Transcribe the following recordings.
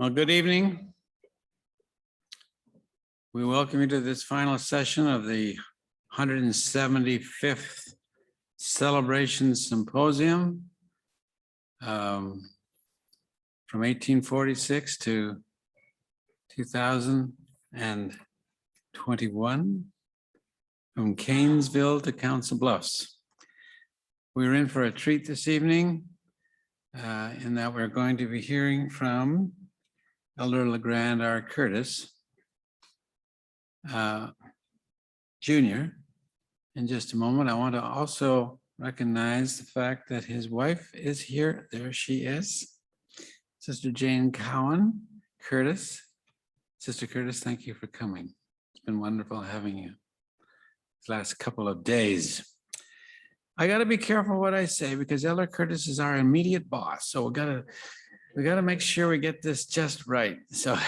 Well, good evening. We welcome you to this final session of the 175th Celebration Symposium from 1846 to 2021, from Cainesville to Council Bluffs. We're in for a treat this evening in that we're going to be hearing from Elder LeGrand R. Curtis Jr. In just a moment. I want to also recognize the fact that his wife is here. There she is. Sister Jane Cowan Curtis. Sister Curtis, thank you for coming. It's been wonderful having you these last couple of days. I got to be careful what I say because Elder Curtis is our immediate boss. So we got to make sure we get this just right. So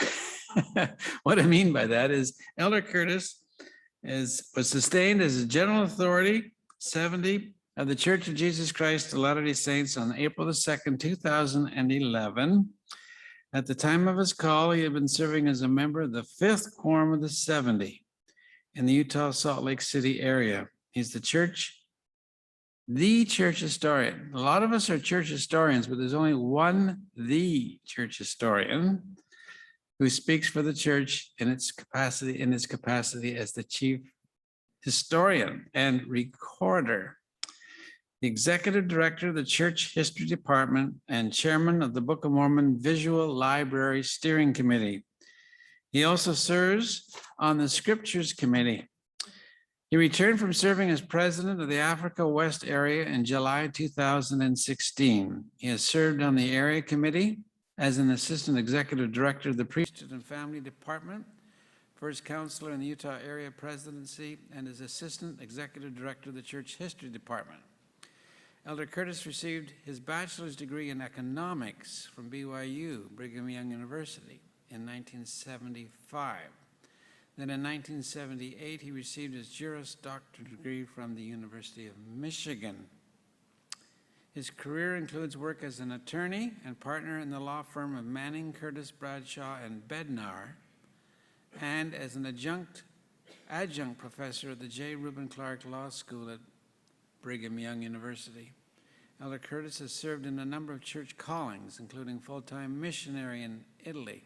what I mean by that is Elder Curtis was sustained as a general authority 70 of the Church of Jesus Christ of Latter-day Saints on April the 2nd, 2011. At the time of his call, he had been serving as a member of the Fifth Quorum of the 70 in the Utah Salt Lake City area. He's the church historian. A lot of us are church historians, but there's only one, the church historian, who speaks for the church in its capacity as the chief historian and recorder, the executive director of the Church History Department, and chairman of the Book of Mormon Visual Library Steering Committee. He also serves on the Scriptures Committee. He returned from serving as president of the Africa West area in July 2016. He has served on the area committee as an assistant executive director of the Priesthood and Family Department, first counselor in the Utah Area Presidency, and as assistant executive director of the Church History Department. Elder Curtis received his bachelor's degree in economics from BYU, Brigham Young University, in 1975. Then in 1978, he received his juris doctorate degree from the University of Michigan. His career includes work as an attorney and partner in the law firm of Manning Curtis Bradshaw Bednar, and as an adjunct professor at the Reuben Clark Law School at Brigham Young University. Elder Curtis has served in a number of church callings, including full-time missionary in Italy,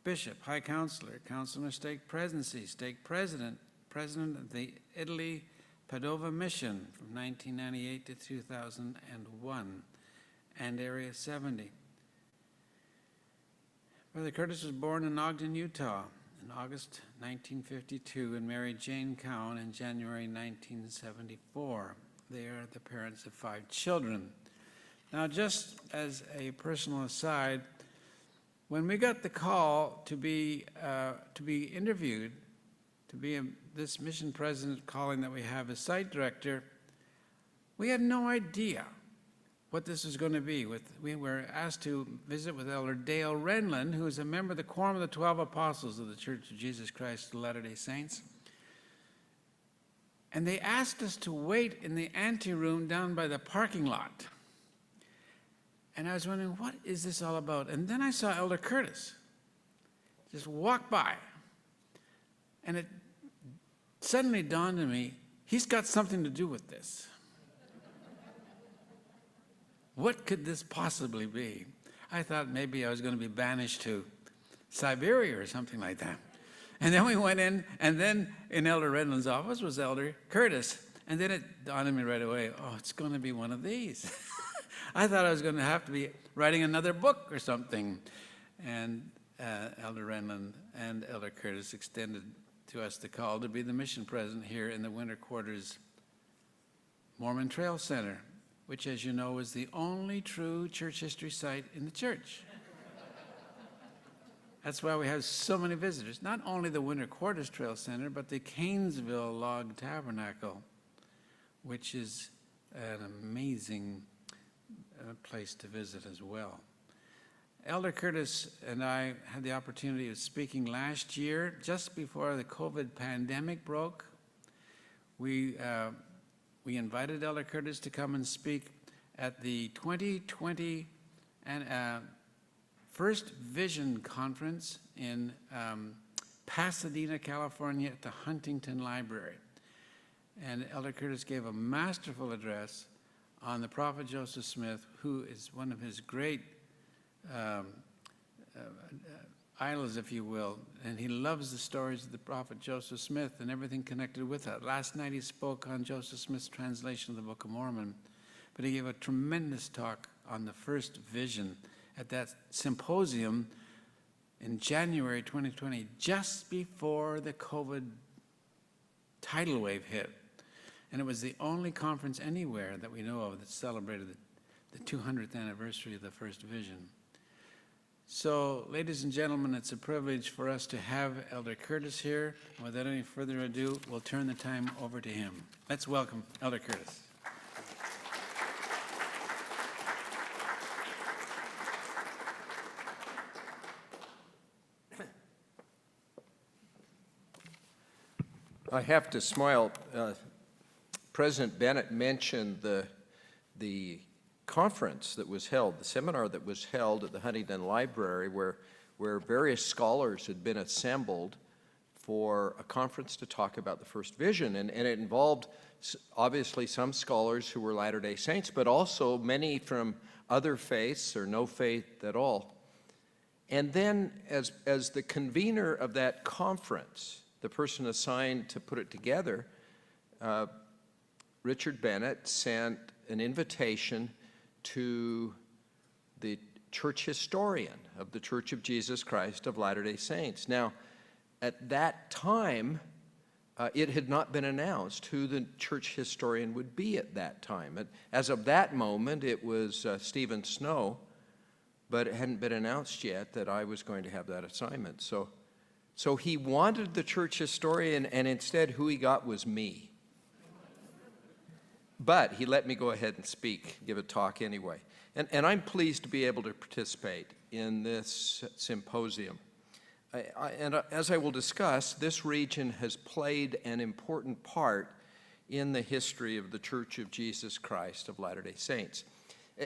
bishop, high counselor, counselor of stake presidency, stake president, president of the Italy Padova Mission from 1998 to 2001, and Area 70. Brother Curtis was born in Ogden, Utah in August 1952 and married Jane Cowan in January 1974. They are the parents of 5 children. Now, just as a personal aside, when we got the call to be interviewed, to be this mission president calling that we have as site director, we had no idea what this was going to be. We were asked to visit with Elder Dale Renlund, who is a member of the Quorum of the 12 Apostles of the Church of Jesus Christ of Latter-day Saints. And they asked us to wait in the anteroom down by the parking lot. And I was wondering, what is this all about? And then I saw Elder Curtis just walk by. And it suddenly dawned on me, he's got something to do with this. What could this possibly be? I thought maybe I was going to be banished to Siberia or something like that. And then we went in, and then in Elder Redland's office was Elder Curtis. And then it dawned on me right away, oh, it's going to be one of these. I thought I was going to have to be writing another book or something. And Elder Renlund and Elder Curtis extended to us the call to be the mission president here in the Winter Quarters Mormon Trail Center, which, as you know, is the only true church history site in the church. That's why we have so many visitors. Not only the Winter Quarters Trail Center, but the Cainesville Log Tabernacle, which is an amazing place to visit as well. Elder Curtis and I had the opportunity of speaking last year, just before the COVID pandemic broke. We invited Elder Curtis to come and speak at the 2020 First Vision Conference in Pasadena, California at the Huntington Library. And Elder Curtis gave a masterful address on the prophet Joseph Smith, who is one of his great idols, if you will, and he loves the stories of the prophet Joseph Smith and everything connected with that. Last night he spoke on Joseph Smith's translation of the Book of Mormon, but he gave a tremendous talk on the first vision at that symposium in January 2020, just before the COVID tidal wave hit. And it was the only conference anywhere that we know of that celebrated the 200th anniversary of the first vision. So, ladies and gentlemen, it's a privilege for us to have Elder Curtis here. Without any further ado, we'll turn the time over to him. Let's welcome Elder Curtis. I have to smile. President Bennett mentioned the conference that was held, the seminar that was held at the Huntington Library, where various scholars had been assembled for a conference to talk about the first vision. And it involved, obviously, some scholars who were Latter-day Saints, but also many from other faiths or no faith at all. And then, as the convener of that conference, the person assigned to put it together, Richard Bennett sent an invitation to the church historian of the Church of Jesus Christ of Latter-day Saints. Now, at that time, it had not been announced who the church historian would be at that time. As of that moment, it was Stephen Snow, but it hadn't been announced yet that I was going to have that assignment. So he wanted the church historian, and instead who he got was me. But he let me go ahead and speak, give a talk anyway. And I'm pleased to be able to participate in this symposium. As I will discuss, this region has played an important part in the history of the Church of Jesus Christ of Latter-day Saints.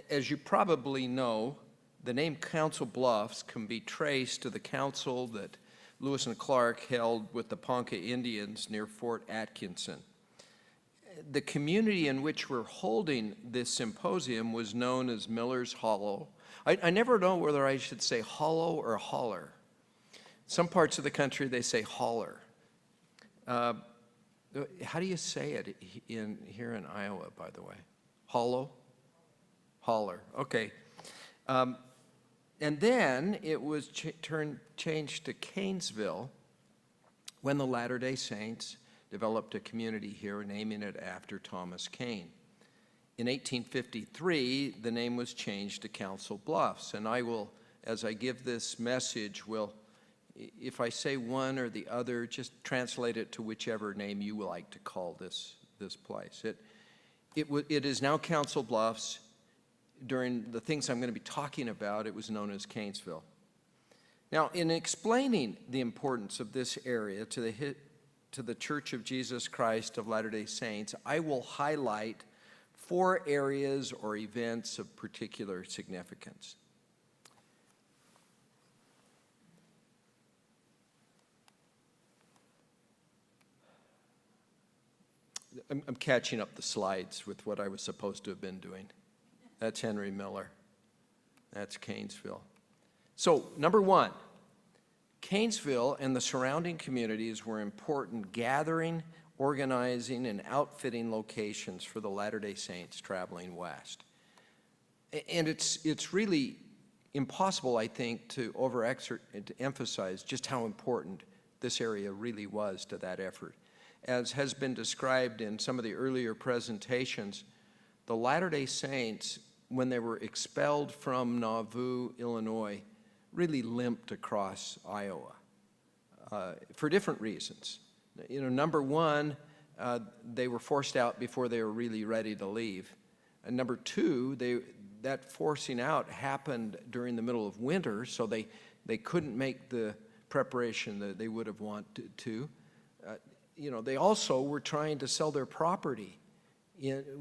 As you probably know, the name Council Bluffs can be traced to the council that Lewis and Clark held with the Ponca Indians near Fort Atkinson. The community in which we're holding this symposium was known as Miller's Hollow. I never know whether I should say hollow or holler. Some parts of the country they say holler. How do you say it here in Iowa, by the way? Hollow? Holler, okay. And then it was changed to Cainesville when the Latter-day Saints developed a community here, naming it after Thomas Cain. In 1853, the name was changed to Council Bluffs, and I will, as I give this message, if I say one or the other, just translate it to whichever name you would like to call this place. It is now Council Bluffs. During the things I'm going to be talking about, it was known as Cainesville. Now, in explaining the importance of this area to the Church of Jesus Christ of Latter-day Saints, I will highlight 4 areas or events of particular significance. I'm catching up the slides with what I was supposed to have been doing. That's Henry Miller. That's Cainesville. So, number 1, Cainesville and the surrounding communities were important gathering, organizing, and outfitting locations for the Latter-day Saints traveling west. And it's really impossible, I think, to emphasize just how important this area really was to that effort. As has been described in some of the earlier presentations, the Latter-day Saints, when they were expelled from Nauvoo, Illinois, really limped across Iowa for different reasons. Number 1, they were forced out before they were really ready to leave. And number 2, that forcing out happened during the middle of winter, so they couldn't make the preparation that they would have wanted to. They also were trying to sell their property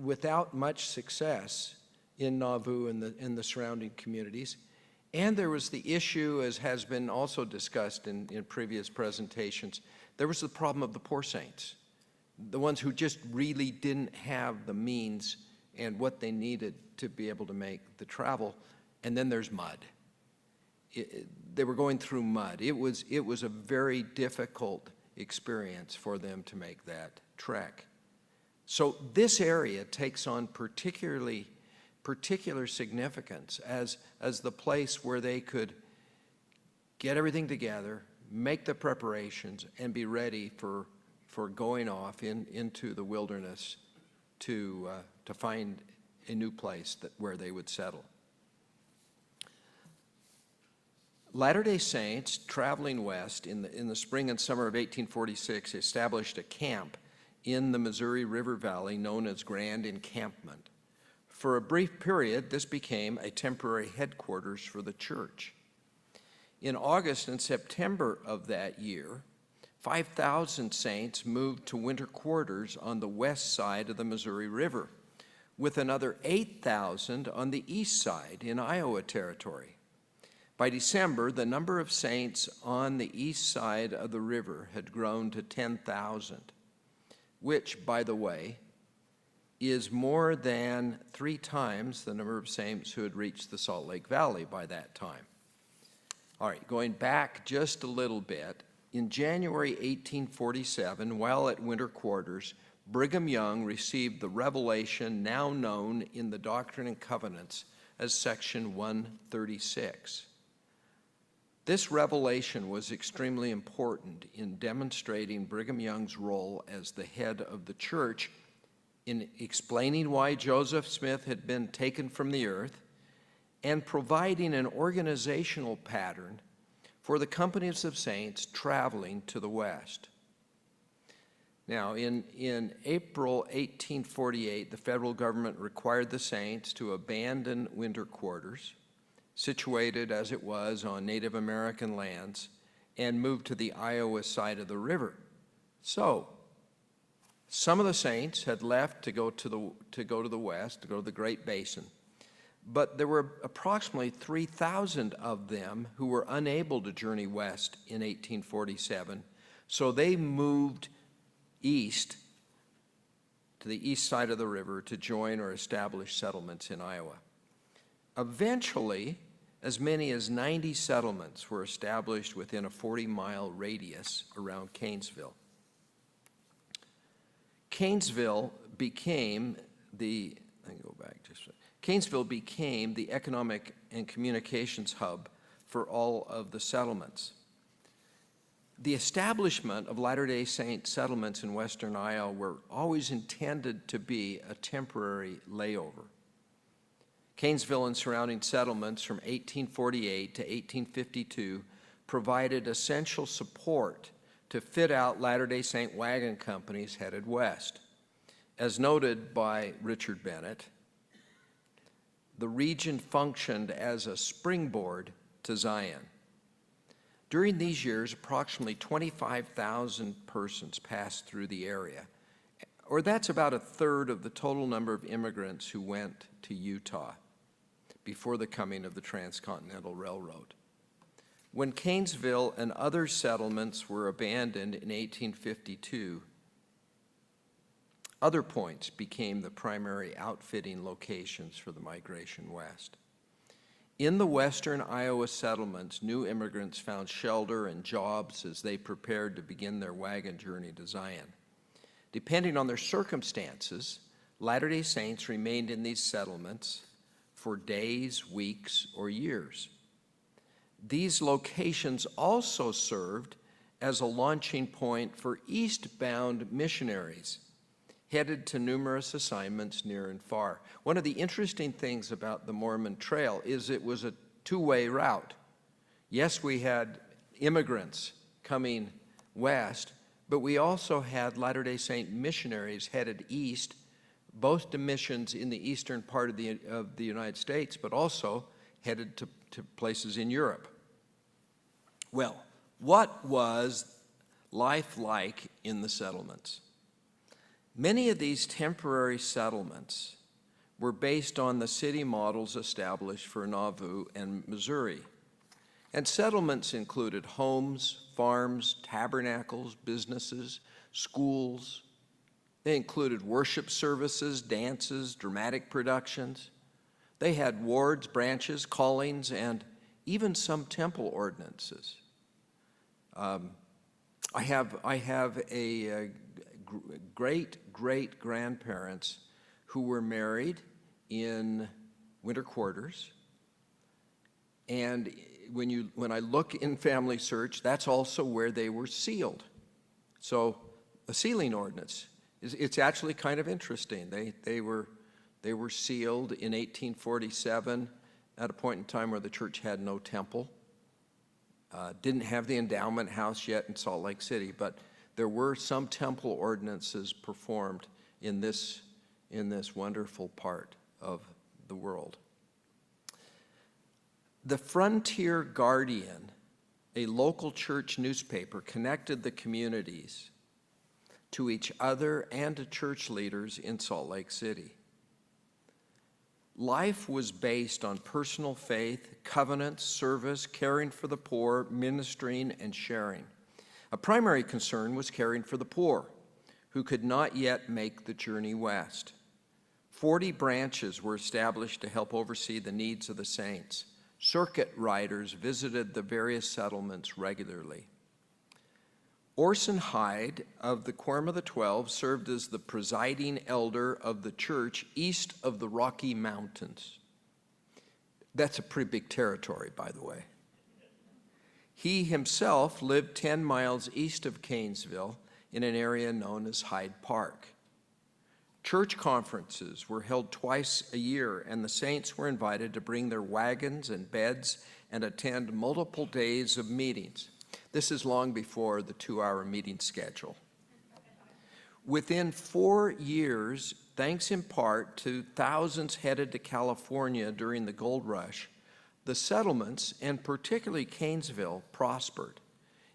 without much success in Nauvoo and the surrounding communities. And there was the issue, as has been also discussed in previous presentations, there was the problem of the poor saints, the ones who just really didn't have the means and what they needed to be able to make the travel. And then there's mud. They were going through mud. It was a very difficult experience for them to make that trek. So this area takes on particular significance as the place where they could get everything together, make the preparations, and be ready for going off into the wilderness to find a new place where they would settle. Latter-day Saints traveling west in the spring and summer of 1846 established a camp in the Missouri River Valley known as Grand Encampment. For a brief period, this became a temporary headquarters for the church. In August and September of that year, 5,000 saints moved to winter quarters on the west side of the Missouri River, with another 8,000 on the east side in Iowa Territory. By December, the number of saints on the east side of the river had grown to 10,000, which, by the way, is more than 3 times the number of saints who had reached the Salt Lake Valley by that time. All right, going back just a little bit, in January 1847, while at winter quarters, Brigham Young received the revelation now known in the Doctrine and Covenants as Section 136. This revelation was extremely important in demonstrating Brigham Young's role as the head of the church in explaining why Joseph Smith had been taken from the earth and providing an organizational pattern for the companies of saints traveling to the west. Now, in April 1848, the federal government required the saints to abandon winter quarters, situated as it was on Native American lands, and move to the Iowa side of the river. So, some of the saints had left to go to the west, to go to the Great Basin, but there were approximately 3,000 of them who were unable to journey west in 1847, so they moved east to the east side of the river to join or establish settlements in Iowa. Eventually, as many as 90 settlements were established within a 40-mile radius around Cainesville. Cainesville became the economic and communications hub for all of the settlements. The establishment of Latter-day Saint settlements in western Iowa were always intended to be a temporary layover. Cainesville and surrounding settlements from 1848 to 1852 provided essential support to fit out Latter-day Saint wagon companies headed west. As noted by Richard Bennett, the region functioned as a springboard to Zion. During these years, approximately 25,000 persons passed through the area, or that's about a third of the total number of immigrants who went to Utah before the coming of the Transcontinental Railroad. When Cainesville and other settlements were abandoned in 1852, other points became the primary outfitting locations for the migration west. In the western Iowa settlements, new immigrants found shelter and jobs as they prepared to begin their wagon journey to Zion. Depending on their circumstances, Latter-day Saints remained in these settlements for days, weeks, or years. These locations also served as a launching point for eastbound missionaries headed to numerous assignments near and far. One of the interesting things about the Mormon Trail is it was a two-way route. Yes, we had immigrants coming west, but we also had Latter-day Saint missionaries headed east, both to missions in the eastern part of the United States, but also headed to places in Europe. Well, what was life like in the settlements? Many of these temporary settlements were based on the city models established for Nauvoo and Missouri. And settlements included homes, farms, tabernacles, businesses, schools. They included worship services, dances, dramatic productions. They had wards, branches, callings, and even some temple ordinances. I have a great-great-grandparents who were married in winter quarters. And when I look in Family Search, that's also where they were sealed. So a sealing ordinance, it's actually kind of interesting. They were sealed in 1847 at a point in time where the church had no temple. Didn't have the endowment house yet in Salt Lake City, but there were some temple ordinances performed in this wonderful part of the world. The Frontier Guardian, a local church newspaper, connected the communities to each other and to church leaders in Salt Lake City. Life was based on personal faith, covenants, service, caring for the poor, ministering, and sharing. A primary concern was caring for the poor, who could not yet make the journey west. 40 branches were established to help oversee the needs of the saints. Circuit riders visited the various settlements regularly. Orson Hyde of the Quorum of the 12 served as the presiding elder of the church east of the Rocky Mountains. That's a pretty big territory, by the way. He himself lived 10 miles east of Cainesville in an area known as Hyde Park. Church conferences were held twice a year, and the saints were invited to bring their wagons and beds and attend multiple days of meetings. This is long before the 2-hour meeting schedule. Within 4 years, thanks in part to thousands headed to California during the gold rush, the settlements, and particularly Cainesville, prospered.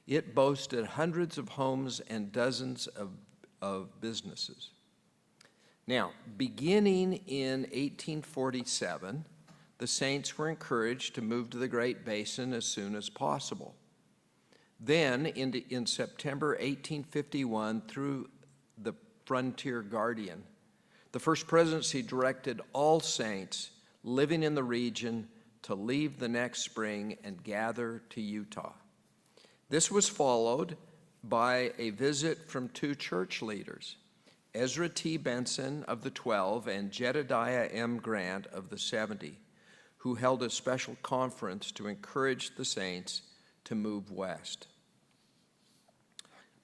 It boasted hundreds of homes and dozens of businesses. Now, beginning in 1847, the saints were encouraged to move to the Great Basin as soon as possible. Then, in September 1851, through the Frontier Guardian, the First Presidency directed all saints living in the region to leave the next spring and gather to Utah. This was followed by a visit from 2 church leaders, Ezra T. Benson of the 12 and Jedediah M. Grant of the 70, who held a special conference to encourage the saints to move west.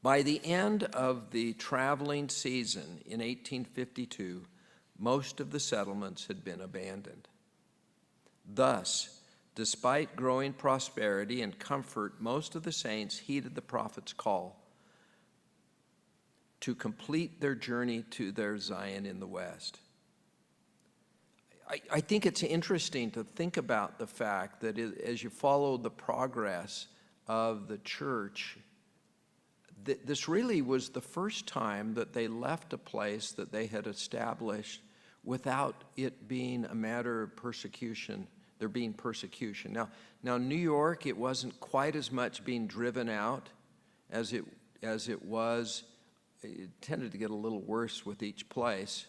By the end of the traveling season in 1852, most of the settlements had been abandoned. Thus, despite growing prosperity and comfort, most of the saints heeded the prophet's call to complete their journey to their Zion in the west. I think it's interesting to think about the fact that as you follow the progress of the church, this really was the first time that they left a place that they had established without it being a matter of persecution, there being persecution. Now New York, it wasn't quite as much being driven out as it was. It tended to get a little worse with each place.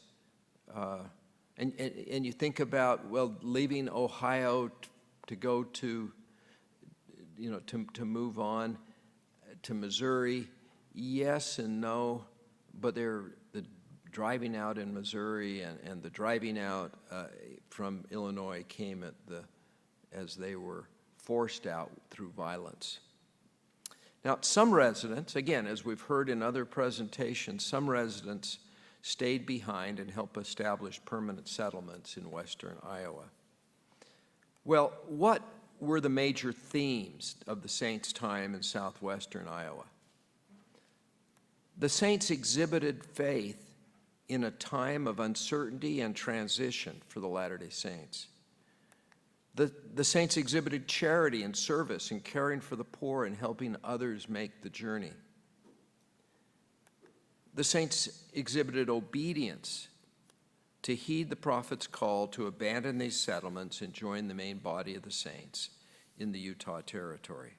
And you think about, well, leaving Ohio to go to, to move on to Missouri, yes and no, but the driving out in Missouri and the driving out from Illinois came as they were forced out through violence. Now, some residents, again, as we've heard in other presentations, some residents stayed behind and helped establish permanent settlements in western Iowa. Well, what were the major themes of the saints' time in southwestern Iowa? The saints exhibited faith in a time of uncertainty and transition for the Latter-day Saints. The saints exhibited charity and service in caring for the poor and helping others make the journey. The saints exhibited obedience to heed the prophet's call to abandon these settlements and join the main body of the saints in the Utah Territory.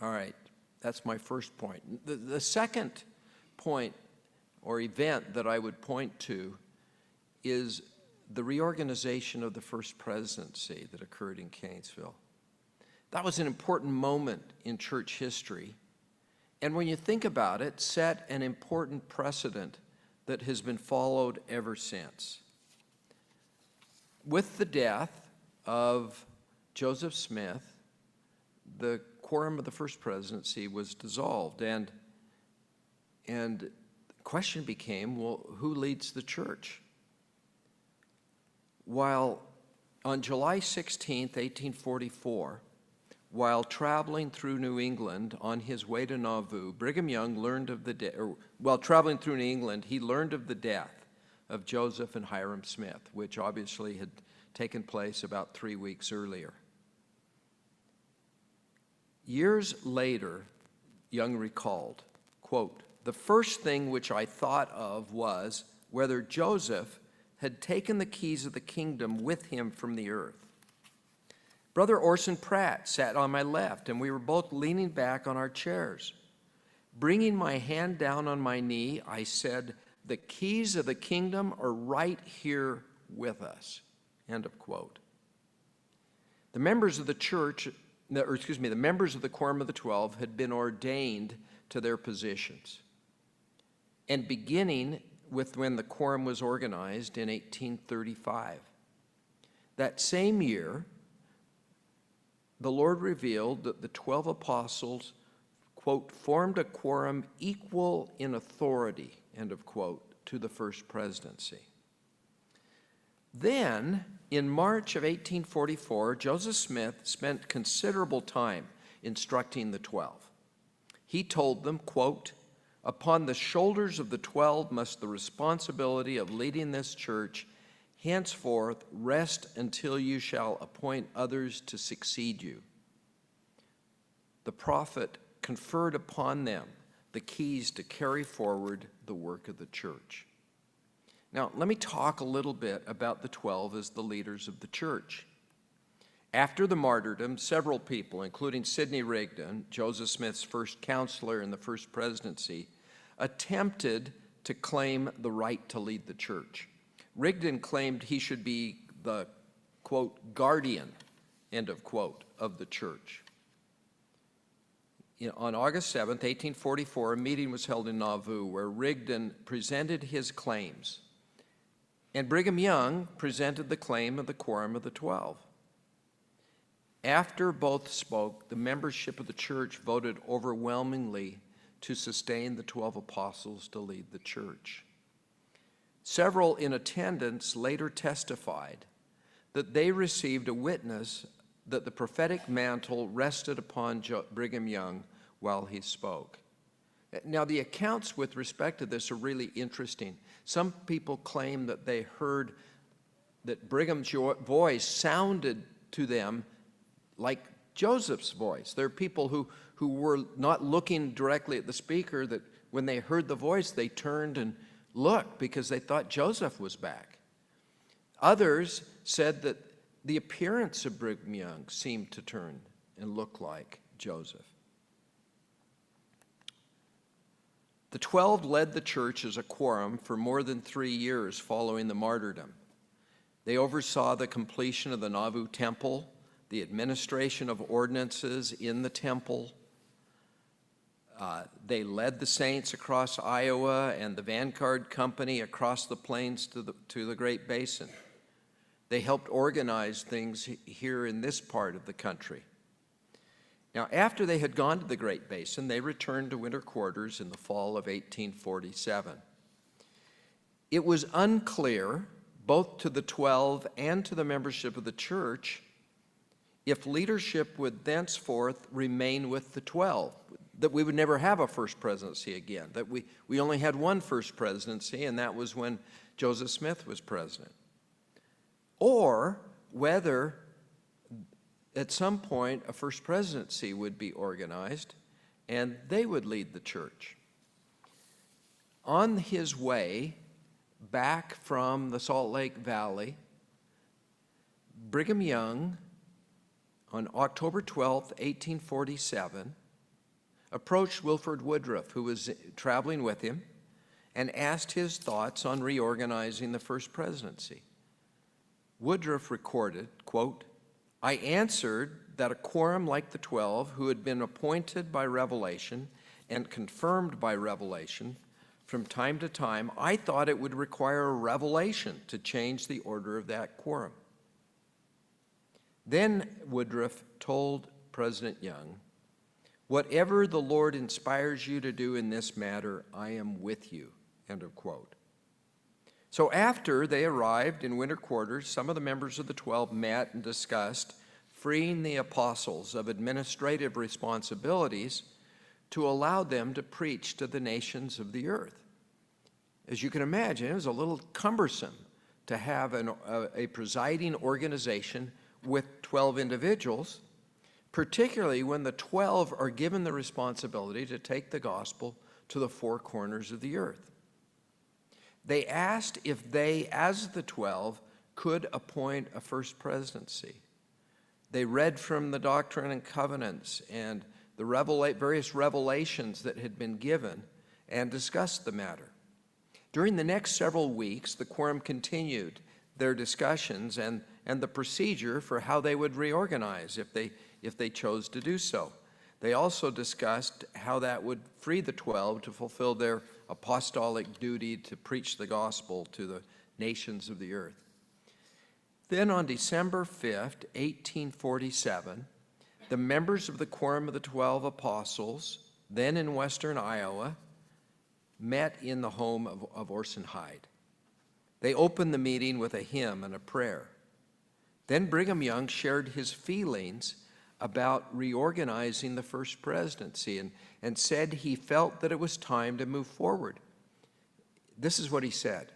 All right, that's my first point. The second point or event that I would point to is the reorganization of the First Presidency that occurred in Cainesville. That was an important moment in church history, and when you think about it, set an important precedent that has been followed ever since. With the death of Joseph Smith, the quorum of the First Presidency was dissolved, and the question became, well, who leads the church? While on July 16th, 1844, while traveling through New England on his way to Nauvoo, Brigham Young learned of the while traveling through New England, he learned of the death of Joseph and Hiram Smith, which obviously had taken place about 3 weeks earlier. Years later, Young recalled, quote, "The first thing which I thought of was whether Joseph had taken the keys of the kingdom with him from the earth. Brother Orson Pratt sat on my left, and we were both leaning back on our chairs. Bringing my hand down on my knee, I said, 'The keys of the kingdom are right here with us.'" End of quote. The members of the church, the members of the Quorum of the 12 had been ordained to their positions. And beginning with when the quorum was organized in 1835. That same year, the Lord revealed that the 12 apostles, quote, "formed a quorum equal in authority," end of quote, to the First Presidency. Then, in March of 1844, Joseph Smith spent considerable time instructing the 12. He told them, quote, "Upon the shoulders of the 12 must the responsibility of leading this church henceforth rest until you shall appoint others to succeed you." The prophet conferred upon them the keys to carry forward the work of the church. Now, let me talk a little bit about the 12 as the leaders of the church. After the martyrdom, several people, including Sidney Rigdon, Joseph Smith's first counselor in the First Presidency, attempted to claim the right to lead the church. Rigdon claimed he should be the, quote, "guardian," end of quote, of the church. On August 7th, 1844, a meeting was held in Nauvoo where Rigdon presented his claims, and Brigham Young presented the claim of the Quorum of the 12. After both spoke, the membership of the church voted overwhelmingly to sustain the 12 apostles to lead the church. Several in attendance later testified that they received a witness that the prophetic mantle rested upon Brigham Young while he spoke. Now, the accounts with respect to this are really interesting. Some people claim that they heard that Brigham's voice sounded to them like Joseph's voice. There are people who were not looking directly at the speaker, that when they heard the voice, they turned and looked because they thought Joseph was back. Others said that the appearance of Brigham Young seemed to turn and look like Joseph. The 12 led the church as a quorum for more than 3 years following the martyrdom. They oversaw the completion of the Nauvoo Temple, the administration of ordinances in the temple. They led the saints across Iowa and the Vanguard Company across the plains to the Great Basin. They helped organize things here in this part of the country. Now, after they had gone to the Great Basin, they returned to winter quarters in the fall of 1847. It was unclear, both to the 12 and to the membership of the church, if leadership would thenceforth remain with the 12, that we would never have a first presidency again, that we only had one first presidency, and that was when Joseph Smith was president. Or whether at some point a first presidency would be organized and they would lead the church. On his way back from the Salt Lake Valley, Brigham Young, on October 12th, 1847, approached Wilford Woodruff, who was traveling with him, and asked his thoughts on reorganizing the First Presidency. Woodruff recorded, quote, "I answered that a quorum like the 12, who had been appointed by revelation and confirmed by revelation from time to time, I thought it would require a revelation to change the order of that quorum." Then Woodruff told President Young, "Whatever the Lord inspires you to do in this matter, I am with you," end of quote. So after they arrived in winter quarters, some of the members of the 12 met and discussed freeing the apostles of administrative responsibilities to allow them to preach to the nations of the earth. As you can imagine, it was a little cumbersome to have a presiding organization with 12 individuals, particularly when the 12 are given the responsibility to take the gospel to the four corners of the earth. They asked if they, as the 12, could appoint a first presidency. They read from the Doctrine and Covenants and the various revelations that had been given and discussed the matter. During the next several weeks, the quorum continued their discussions and the procedure for how they would reorganize if they chose to do so. They also discussed how that would free the 12 to fulfill their apostolic duty to preach the gospel to the nations of the earth. Then on December 5th, 1847, the members of the Quorum of the 12 Apostles, then in western Iowa, met in the home of Orson Hyde. They opened the meeting with a hymn and a prayer. Then Brigham Young shared his feelings about reorganizing the First Presidency and said he felt that it was time to move forward. This is what he said: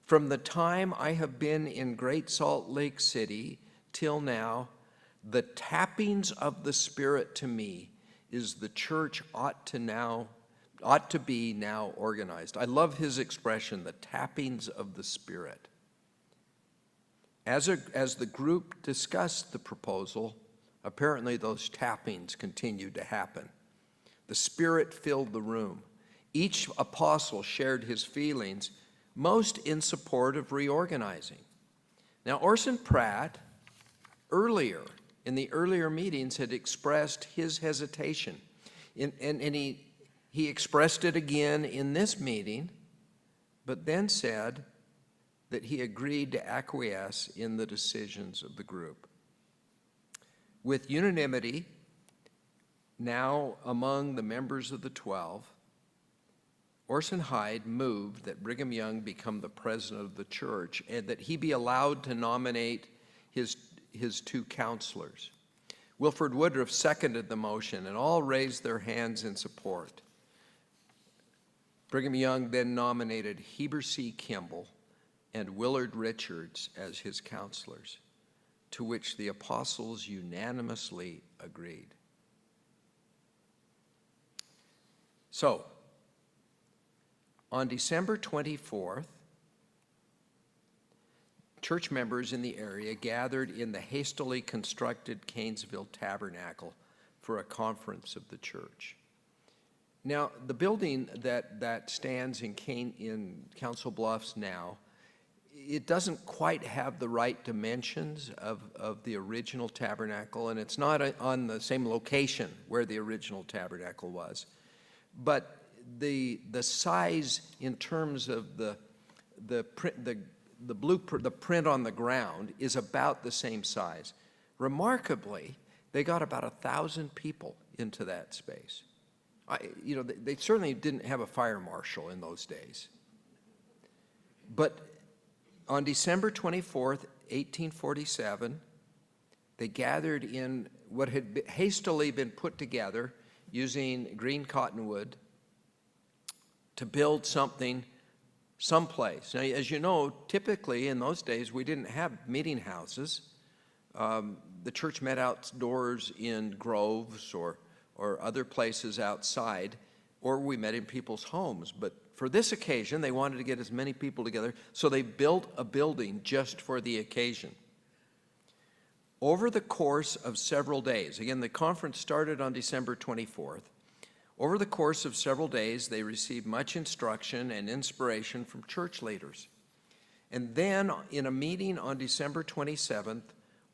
"From the time I have been in Great Salt Lake City till now, the tappings of the Spirit to me is the church ought to be now organized." I love his expression, the tappings of the Spirit. As the group discussed the proposal, apparently those tappings continued to happen. The Spirit filled the room. Each apostle shared his feelings, most in support of reorganizing. Now, Orson Pratt, in the earlier meetings, had expressed his hesitation, and he expressed it again in this meeting, but then said that he agreed to acquiesce in the decisions of the group. With unanimity now among the members of the 12, Orson Hyde moved that Brigham Young become the president of the church and that he be allowed to nominate his two counselors. Wilford Woodruff seconded the motion, and all raised their hands in support. Brigham Young then nominated Heber C. Kimball and Willard Richards as his counselors, to which the apostles unanimously agreed. So, on December 24th, church members in the area gathered in the hastily constructed Cainesville Tabernacle for a conference of the church. Now, the building that stands in Council Bluffs now, it doesn't quite have the right dimensions of the original tabernacle, and it's not on the same location where the original tabernacle was. But the size in terms of the blueprint, the print on the ground, is about the same size. Remarkably, they got about 1,000 people into that space. They certainly didn't have a fire marshal in those days. But on December 24th, 1847, they gathered in what had hastily been put together using green cottonwood to build something someplace. Now, as you know, typically in those days, we didn't have meeting houses. The church met outdoors in groves or other places outside, or we met in people's homes. But for this occasion, they wanted to get as many people together, so they built a building just for the occasion. Over the course of several days, again, the conference started on December 24th. Over the course of several days, they received much instruction and inspiration from church leaders. And then, in a meeting on December 27th,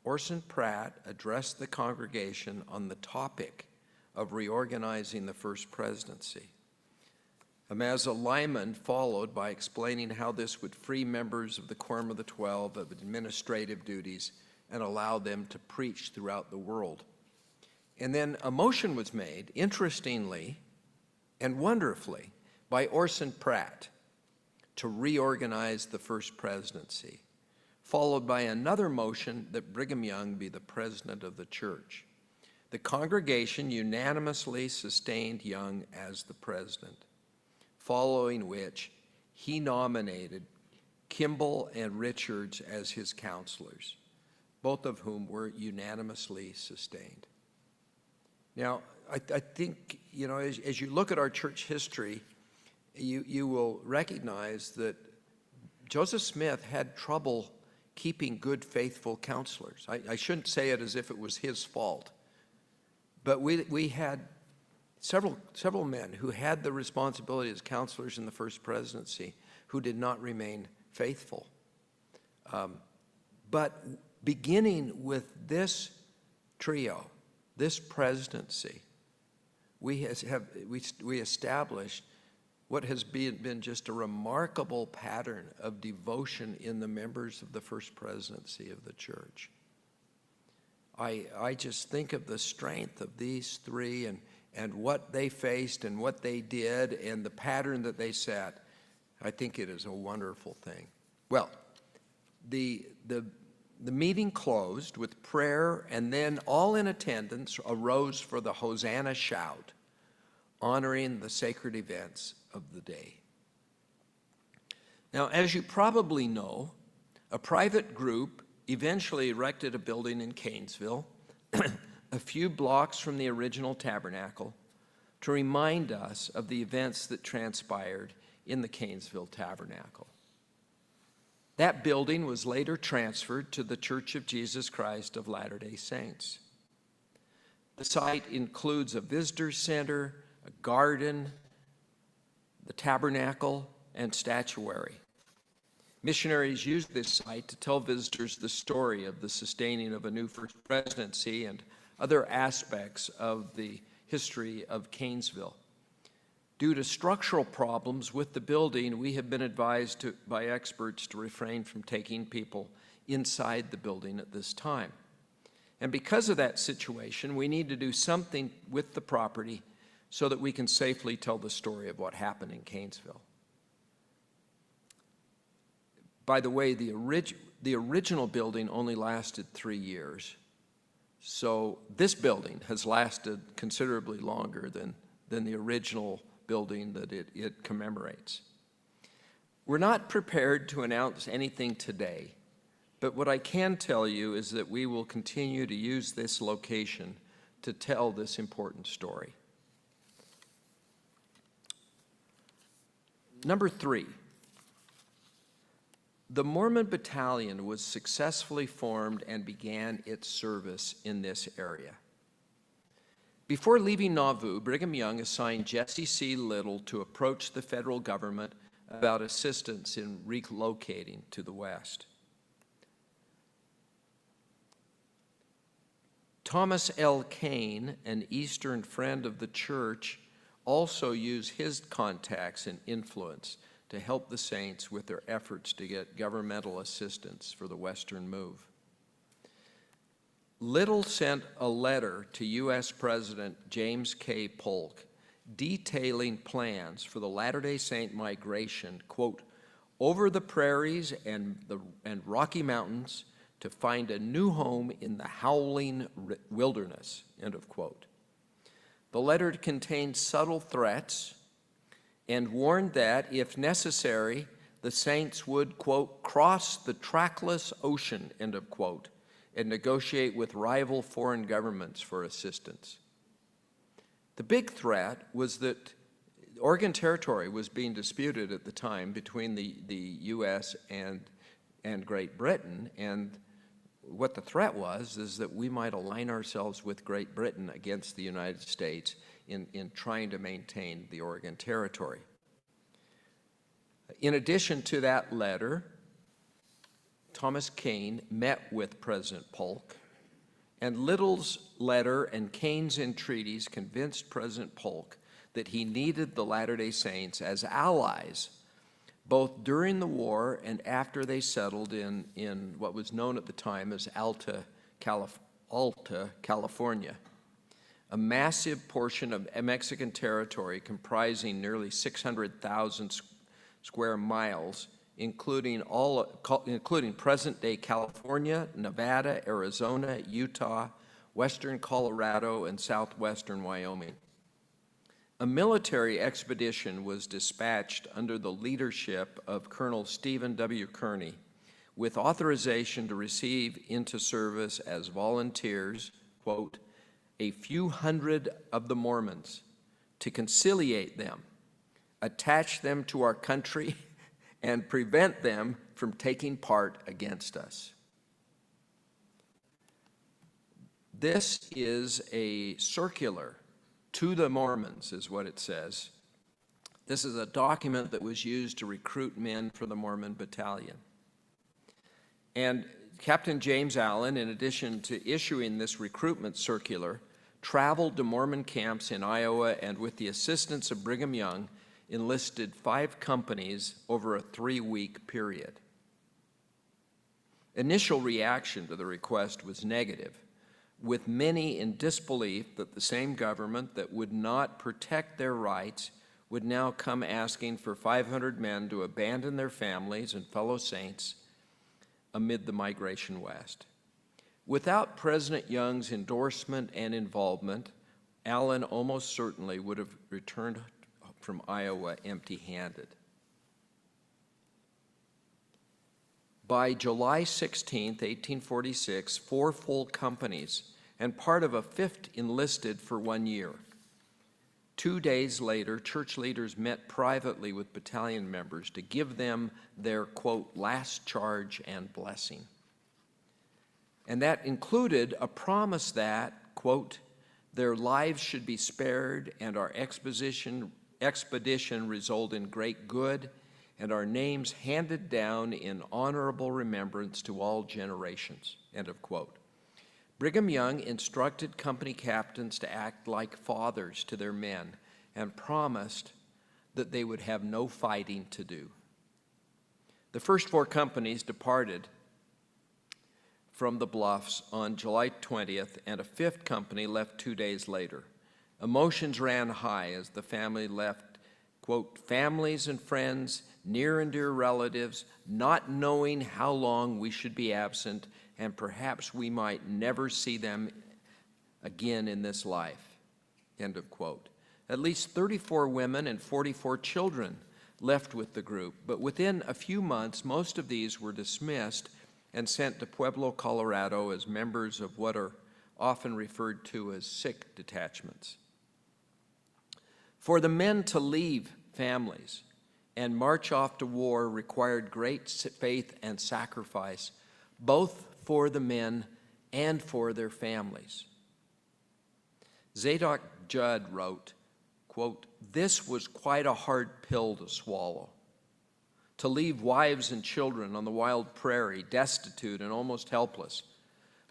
Orson Pratt addressed the congregation on the topic of reorganizing the First Presidency. Amasa Lyman followed by explaining how this would free members of the Quorum of the 12 of administrative duties and allow them to preach throughout the world. And then a motion was made, interestingly and wonderfully, by Orson Pratt to reorganize the First Presidency, followed by another motion that Brigham Young be the president of the church. The congregation unanimously sustained Young as the president, following which he nominated Kimball and Richards as his counselors, both of whom were unanimously sustained. Now, I think, you know, as you look at our church history, you will recognize that Joseph Smith had trouble keeping good, faithful counselors. I shouldn't say it as if it was his fault, but we had several men who had the responsibility as counselors in the First Presidency who did not remain faithful. But beginning with this trio, this presidency, we established what has been just a remarkable pattern of devotion in the members of the First Presidency of the church. I just think of the strength of these three and what they faced and what they did and the pattern that they set. I think it is a wonderful thing. Well, the meeting closed with prayer, and then all in attendance arose for the Hosanna shout, honoring the sacred events of the day. Now, as you probably know, a private group eventually erected a building in Cainesville, a few blocks from the original tabernacle, to remind us of the events that transpired in the Cainesville tabernacle. That building was later transferred to the Church of Jesus Christ of Latter-day Saints. The site includes a visitor center, a garden, the tabernacle, and statuary. Missionaries used this site to tell visitors the story of the sustaining of a new First Presidency and other aspects of the history of Cainesville. Due to structural problems with the building, we have been advised by experts to refrain from taking people inside the building at this time. And because of that situation, we need to do something with the property so that we can safely tell the story of what happened in Cainesville. By the way, the original building only lasted 3 years. So this building has lasted considerably longer than the original building that it commemorates. We're not prepared to announce anything today, but what I can tell you is that we will continue to use this location to tell this important story. Number 3, the Mormon Battalion was successfully formed and began its service in this area. Before leaving Nauvoo, Brigham Young assigned Jesse C. Little to approach the federal government about assistance in relocating to the West. Thomas L. Kane, an Eastern friend of the church, also used his contacts and influence to help the saints with their efforts to get governmental assistance for the Western move. Little sent a letter to U.S. President James K. Polk detailing plans for the Latter-day Saint migration, quote, over the prairies and Rocky Mountains to find a new home in the howling wilderness, end of quote. The letter contained subtle threats and warned that, if necessary, the saints would, quote, cross the trackless ocean, end of quote, and negotiate with rival foreign governments for assistance. The big threat was that Oregon Territory was being disputed at the time between the U.S. and Great Britain, and what the threat was is that we might align ourselves with Great Britain against the United States in trying to maintain the Oregon Territory. In addition to that letter, Thomas Kane met with President Polk, and Little's letter and Kane's entreaties convinced President Polk that he needed the Latter-day Saints as allies, both during the war and after they settled in what was known at the time as Alta, California, a massive portion of Mexican territory comprising nearly 600,000 square miles, including present-day California, Nevada, Arizona, Utah, western Colorado, and southwestern Wyoming. A military expedition was dispatched under the leadership of Colonel Stephen W. Kearny, with authorization to receive into service as volunteers, quote, a few hundred of the Mormons, to conciliate them, attach them to our country, and prevent them from taking part against us. This is a circular to the Mormons, is what it says. This is a document that was used to recruit men for the Mormon Battalion. And Captain James Allen, in addition to issuing this recruitment circular, traveled to Mormon camps in Iowa and, with the assistance of Brigham Young, enlisted 5 companies over a 3-week period. Initial reaction to the request was negative, with many in disbelief that the same government that would not protect their rights would now come asking for 500 men to abandon their families and fellow saints amid the migration west. Without President Young's endorsement and involvement, Allen almost certainly would have returned from Iowa empty-handed. By July 16, 1846, 4 full companies and part of a 5th enlisted for 1 year. 2 days later, church leaders met privately with battalion members to give them their, quote, last charge and blessing. And that included a promise that, quote, their lives should be spared and our expedition result in great good, and our names handed down in honorable remembrance to all generations, end of quote. Brigham Young instructed company captains to act like fathers to their men and promised that they would have no fighting to do. The first 4 companies departed from the Bluffs on July 20th, and a 5th company left 2 days later. Emotions ran high as the family left, quote, families and friends, near and dear relatives, not knowing how long we should be absent, and perhaps we might never see them again in this life, end of quote. At least 34 women and 44 children left with the group, but within a few months, most of these were dismissed and sent to Pueblo, Colorado as members of what are often referred to as sick detachments. For the men to leave families and march off to war required great faith and sacrifice, both for the men and for their families. Zadok Judd wrote, quote, this was quite a hard pill to swallow. To leave wives and children on the wild prairie, destitute and almost helpless.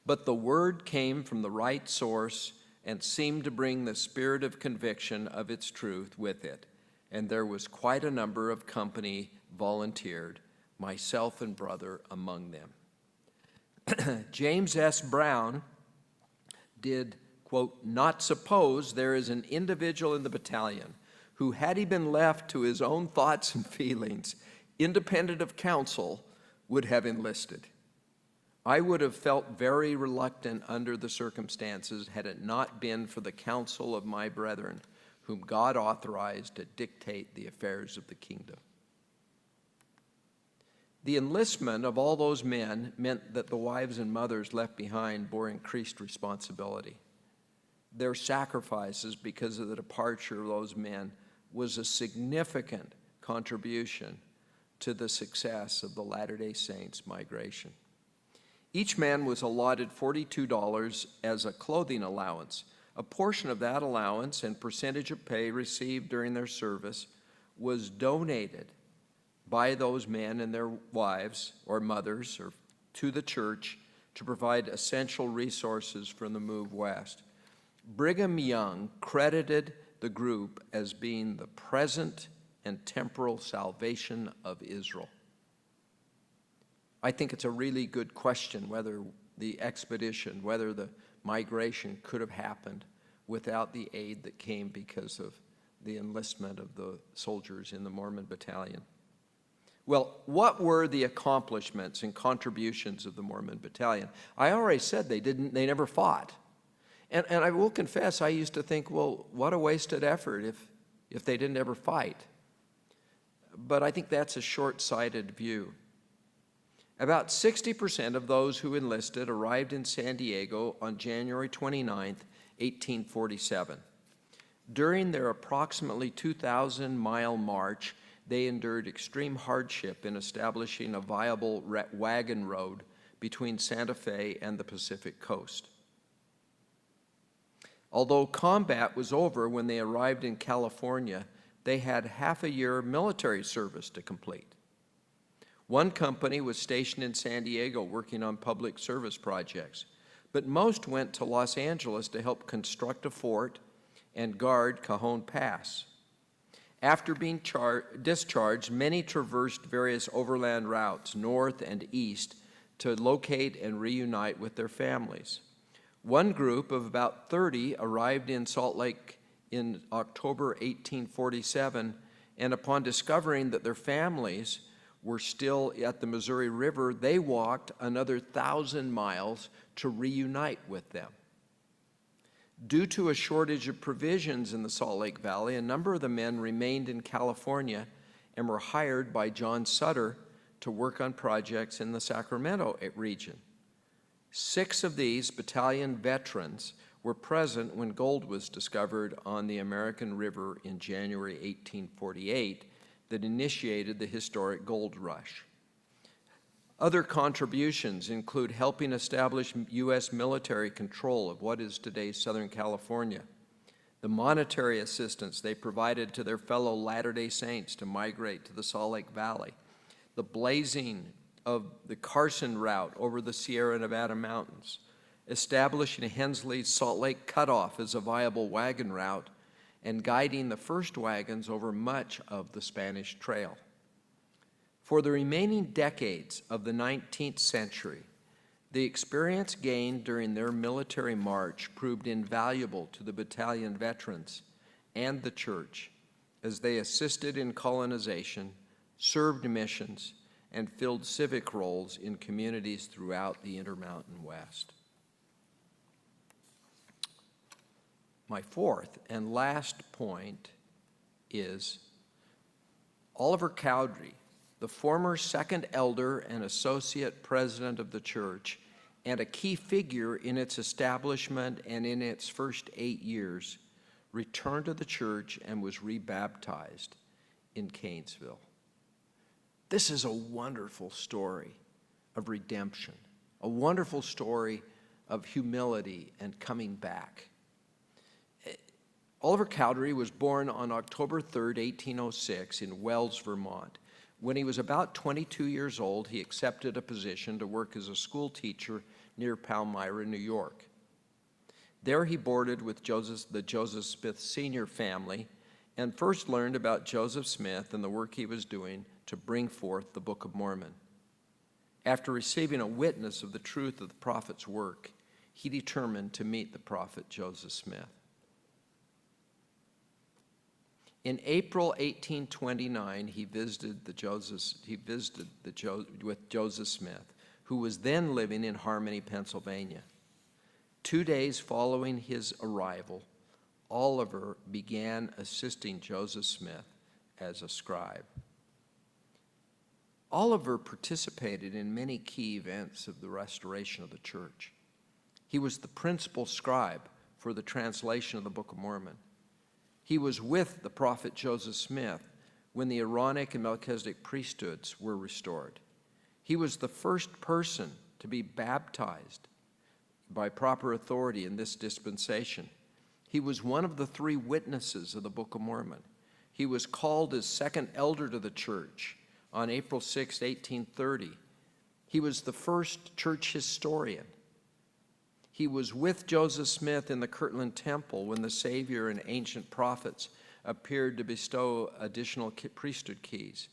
But the word came from the right source and seemed to bring the spirit of conviction of its truth with it. And there was quite a number of company volunteered, myself and brother among them. James S. Brown did, quote, not suppose there is an individual in the battalion who, had he been left to his own thoughts and feelings, independent of counsel, would have enlisted. I would have felt very reluctant under the circumstances had it not been for the counsel of my brethren, whom God authorized to dictate the affairs of the kingdom. The enlistment of all those men meant that the wives and mothers left behind bore increased responsibility. Their sacrifices because of the departure of those men was a significant contribution to the success of the Latter-day Saints migration. Each man was allotted $42 as a clothing allowance. A portion of that allowance and percentage of pay received during their service was donated by those men and their wives or mothers or to the church to provide essential resources for the move west. Brigham Young credited the group as being the present and temporal salvation of Israel. I think it's a really good question whether the expedition, whether the migration could have happened without the aid that came because of the enlistment of the soldiers in the Mormon Battalion. Well, what were the accomplishments and contributions of the Mormon Battalion? I already said they never fought. And I will confess, I used to think, well, what a wasted effort if they didn't ever fight. But I think that's a short-sighted view. About 60% of those who enlisted arrived in San Diego on January 29, 1847. During their approximately 2,000-mile march, they endured extreme hardship in establishing a viable wagon road between Santa Fe and the Pacific coast. Although combat was over when they arrived in California, they had half a year military service to complete. One company was stationed in San Diego working on public service projects, but most went to Los Angeles to help construct a fort and guard Cajon Pass. After being discharged, many traversed various overland routes north and east to locate and reunite with their families. One group of about 30 arrived in Salt Lake in October 1847, and upon discovering that their families were still at the Missouri River, they walked another 1,000 miles to reunite with them. Due to a shortage of provisions in the Salt Lake Valley, a number of the men remained in California and were hired by John Sutter to work on projects in the Sacramento region. 6 of these battalion veterans were present when gold was discovered on the American River in January 1848 that initiated the historic gold rush. Other contributions include helping establish U.S. military control of what is today Southern California, the monetary assistance they provided to their fellow Latter-day Saints to migrate to the Salt Lake Valley, the blazing of the Carson route over the Sierra Nevada mountains, establishing Hensley's Salt Lake Cutoff as a viable wagon route, and guiding the first wagons over much of the Spanish Trail. For the remaining decades of the 19th century, the experience gained during their military march proved invaluable to the battalion veterans and the church as they assisted in colonization, served missions, and filled civic roles in communities throughout the Intermountain West. My fourth and last point is Oliver Cowdery, the former second elder and associate president of the church, and a key figure in its establishment and in its first 8 years, returned to the church and was rebaptized in Cainesville. This is a wonderful story of redemption, a wonderful story of humility and coming back. Oliver Cowdery was born on October 3rd, 1806 in Wells, Vermont. When he was about 22 years old, he accepted a position to work as a school teacher near Palmyra, New York. There he boarded with the Joseph Smith Sr. family and first learned about Joseph Smith and the work he was doing to bring forth the Book of Mormon. After receiving a witness of the truth of the prophet's work, he determined to meet the prophet Joseph Smith. In April 1829, he visited with Joseph Smith, who was then living in Harmony, Pennsylvania. 2 days following his arrival, Oliver began assisting Joseph Smith as a scribe. Oliver participated in many key events of the restoration of the church. He was the principal scribe for the translation of the Book of Mormon. He was with the prophet Joseph Smith when the Aaronic and Melchizedek priesthoods were restored. He was the first person to be baptized by proper authority in this dispensation. He was one of the 3 witnesses of the Book of Mormon. He was called as second elder to the church on April 6, 1830. He was the first church historian. He was with Joseph Smith in the Kirtland Temple when the Savior and ancient prophets appeared to bestow additional priesthood keys,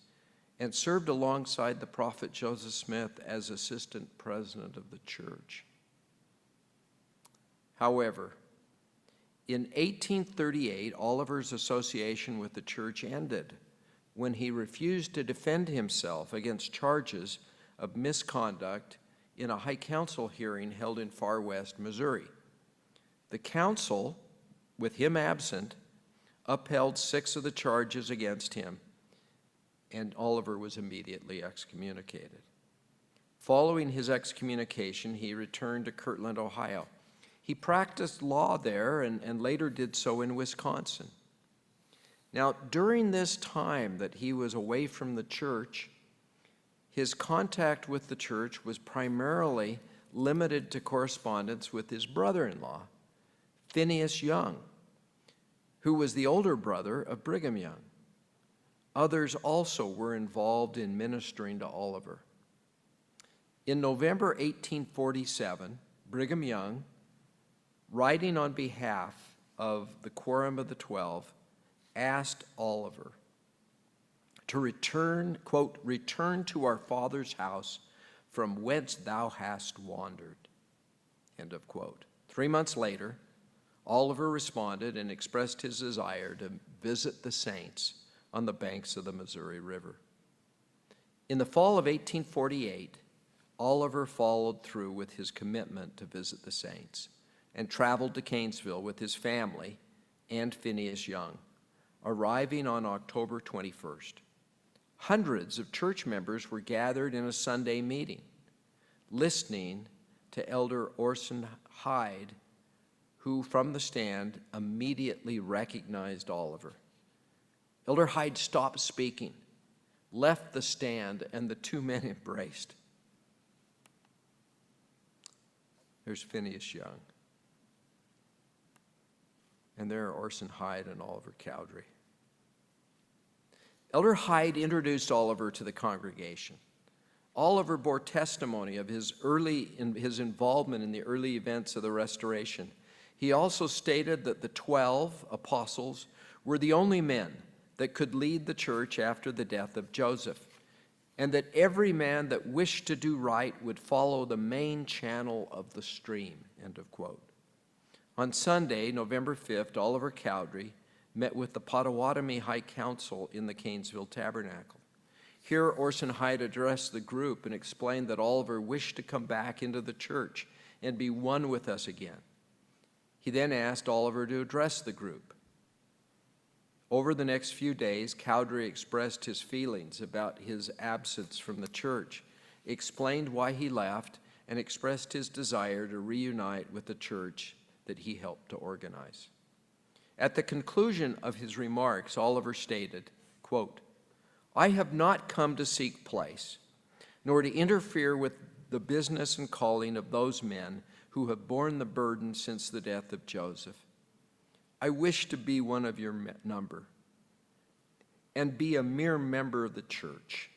and served alongside the prophet Joseph Smith as assistant president of the church. However, in 1838, Oliver's association with the church ended when he refused to defend himself against charges of misconduct in a high council hearing held in Far West, Missouri. The council, with him absent, upheld 6 of the charges against him, and Oliver was immediately excommunicated. Following his excommunication, he returned to Kirtland, Ohio. He practiced law there and later did so in Wisconsin. Now, during this time that he was away from the church, his contact with the church was primarily limited to correspondence with his brother-in-law, Phineas Young, who was the older brother of Brigham Young. Others also were involved in ministering to Oliver. In November 1847, Brigham Young, writing on behalf of the Quorum of the 12, asked Oliver to return, quote, "return to our father's house from whence thou hast wandered," end of quote. 3 months later, Oliver responded and expressed his desire to visit the saints on the banks of the Missouri River. In the fall of 1848, Oliver followed through with his commitment to visit the saints and traveled to Cainesville with his family and Phineas Young, arriving on October 21st. Hundreds of church members were gathered in a Sunday meeting, listening to Elder Orson Hyde, who from the stand immediately recognized Oliver. Elder Hyde stopped speaking, left the stand, and the 2 men embraced. There's Phineas Young. And there are Orson Hyde and Oliver Cowdery. Elder Hyde introduced Oliver to the congregation. Oliver bore testimony of his involvement in the early events of the Restoration. He also stated that the 12 apostles were the only men that could lead the church after the death of Joseph, and that every man that wished to do right would follow the main channel of the stream, end of quote. On Sunday, November 5th, Oliver Cowdery met with the Potawatomi High Council in the Cainesville Tabernacle. Here, Orson Hyde addressed the group and explained that Oliver wished to come back into the church and be one with us again. He then asked Oliver to address the group. Over the next few days, Cowdery expressed his feelings about his absence from the church, explained why he left, and expressed his desire to reunite with the church that he helped to organize. At the conclusion of his remarks, Oliver stated, quote, "I have not come to seek place, nor to interfere with the business and calling of those men who have borne the burden since the death of Joseph. I wish to be one of your number and be a mere member of the church.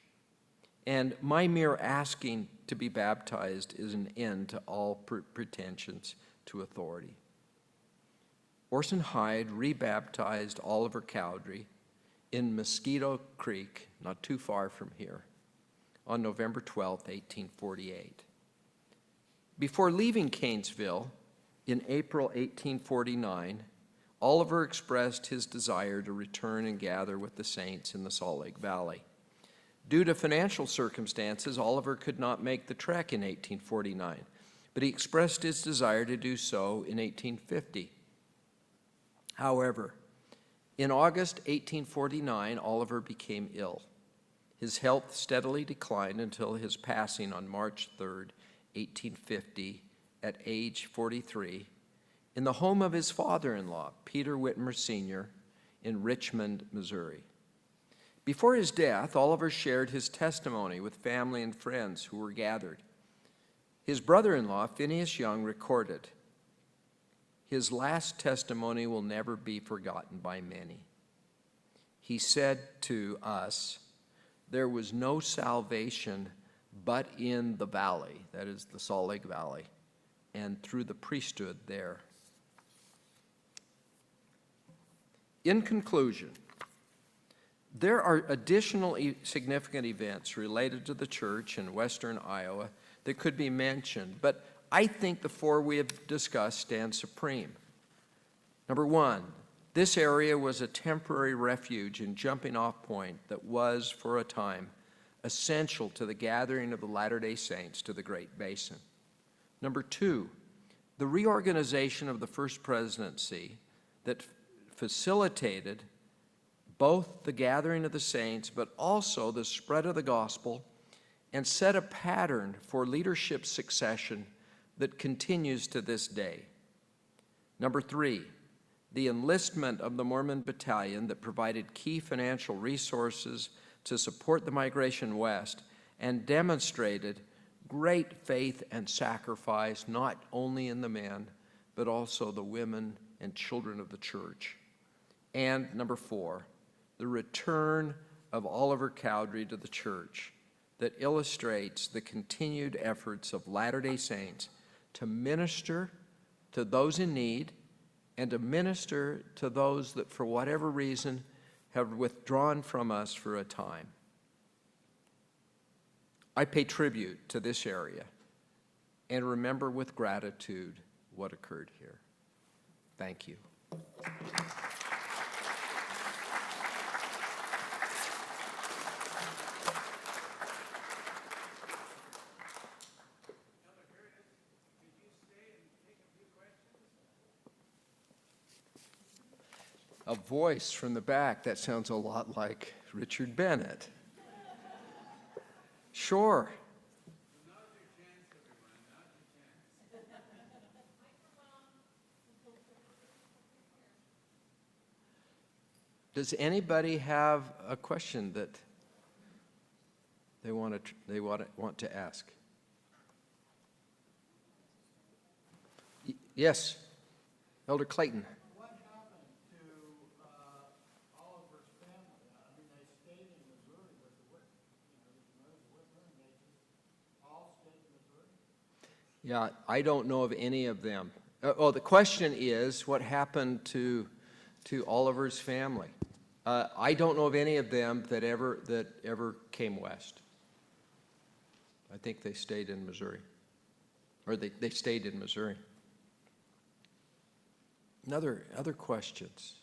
And my mere asking to be baptized is an end to all pretensions to authority." Orson Hyde rebaptized Oliver Cowdery in Mosquito Creek, not too far from here, on November 12, 1848. Before leaving Cainesville in April 1849, Oliver expressed his desire to return and gather with the saints in the Salt Lake Valley. Due to financial circumstances, Oliver could not make the trek in 1849, but he expressed his desire to do so in 1850. However, in August 1849, Oliver became ill. His health steadily declined until his passing on March 3, 1850, at age 43, in the home of his father-in-law, Peter Whitmer Sr., in Richmond, Missouri. Before his death, Oliver shared his testimony with family and friends who were gathered. His brother-in-law, Phineas Young, recorded, "His last testimony will never be forgotten by many. He said to us, 'There was no salvation but in the valley,'" that is the Salt Lake Valley, "and through the priesthood there." In conclusion, there are additional significant events related to the church in western Iowa that could be mentioned, but I think the four we have discussed stand supreme. Number one, this area was a temporary refuge and jumping-off point that was, for a time, essential to the gathering of the Latter-day Saints to the Great Basin. Number two, the reorganization of the First Presidency that facilitated both the gathering of the saints, but also the spread of the gospel, and set a pattern for leadership succession that continues to this day. Number three, the enlistment of the Mormon Battalion that provided key financial resources to support the migration west and demonstrated great faith and sacrifice, not only in the men, but also the women and children of the church. And number four, the return of Oliver Cowdery to the church that illustrates the continued efforts of Latter-day Saints to minister to those in need and to minister to those that for whatever reason have withdrawn from us for a time. I pay tribute to this area and remember with gratitude what occurred here. Thank you. A voice from the back, that sounds a lot like Richard Bennett. Sure. Does anybody have a question that they want to ask? Yes, Elder Clayton. Yeah, I don't know of any of them. The question is, what happened to Oliver's family? I don't know of any of them that ever came west. I think they stayed in Missouri, or they stayed in Missouri. Other questions?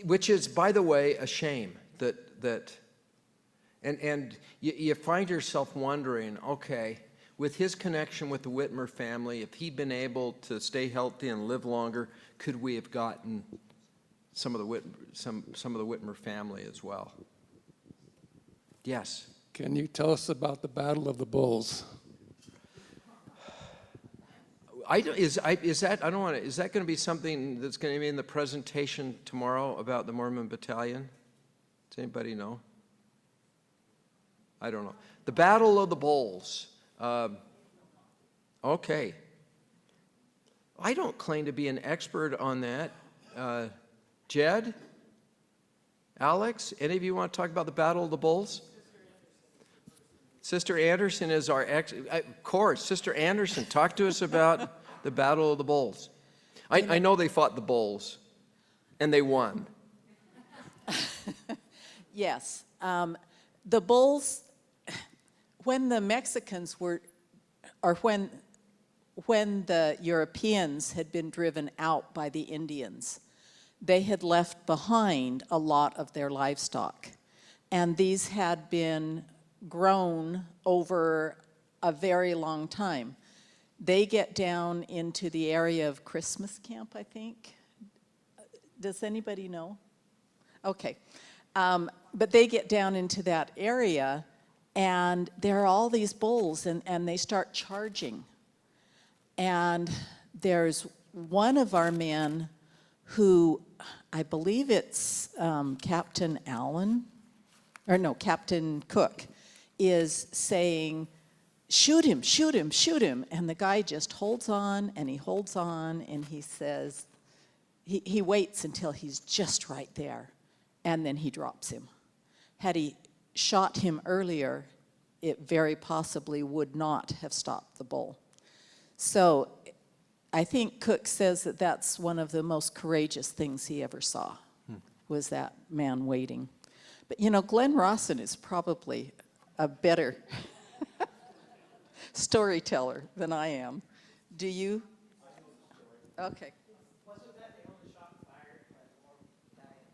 Which is, by the way, a shame that. And you find yourself wondering, okay, with his connection with the Whitmer family, if he'd been able to stay healthy and live longer, could we have gotten some of the Whitmer family as well? Yes. Can you tell us about the Battle of the Bulls? Is that going to be something that's going to be in the presentation tomorrow about the Mormon Battalion? Does anybody know? I don't know. The Battle of the Bulls. Okay. I don't claim to be an expert on that. Jed? Alex? Any of you want to talk about the Battle of the Bulls? Sister Anderson is our of course, Sister Anderson, talk to us about the Battle of the Bulls. I know they fought the Bulls, and they won. Yes. The Bulls, when the Mexicans were, or when the Europeans had been driven out by the Indians, they had left behind a lot of their livestock. And these had been grown over a very long time. They get down into the area of Christmas Camp, I think. Does anybody know? Okay. But they get down into that area, and there are all these bulls, and they start charging. And there's one of our men who, I believe it's Captain Allen, or no, Captain Cook, is saying, shoot him, shoot him, shoot him. And the guy just holds on, and he holds on, and he says, he waits until he's just right there, and then he drops him. Had he shot him earlier, it very possibly would not have stopped the bull. So I think Cook says that that's one of the most courageous things he ever saw, was that man waiting. But you know, Glenn Rawson is probably a better storyteller than I am. Do you? Okay. Wasn't that the only shot fired by the Mormon Battalion?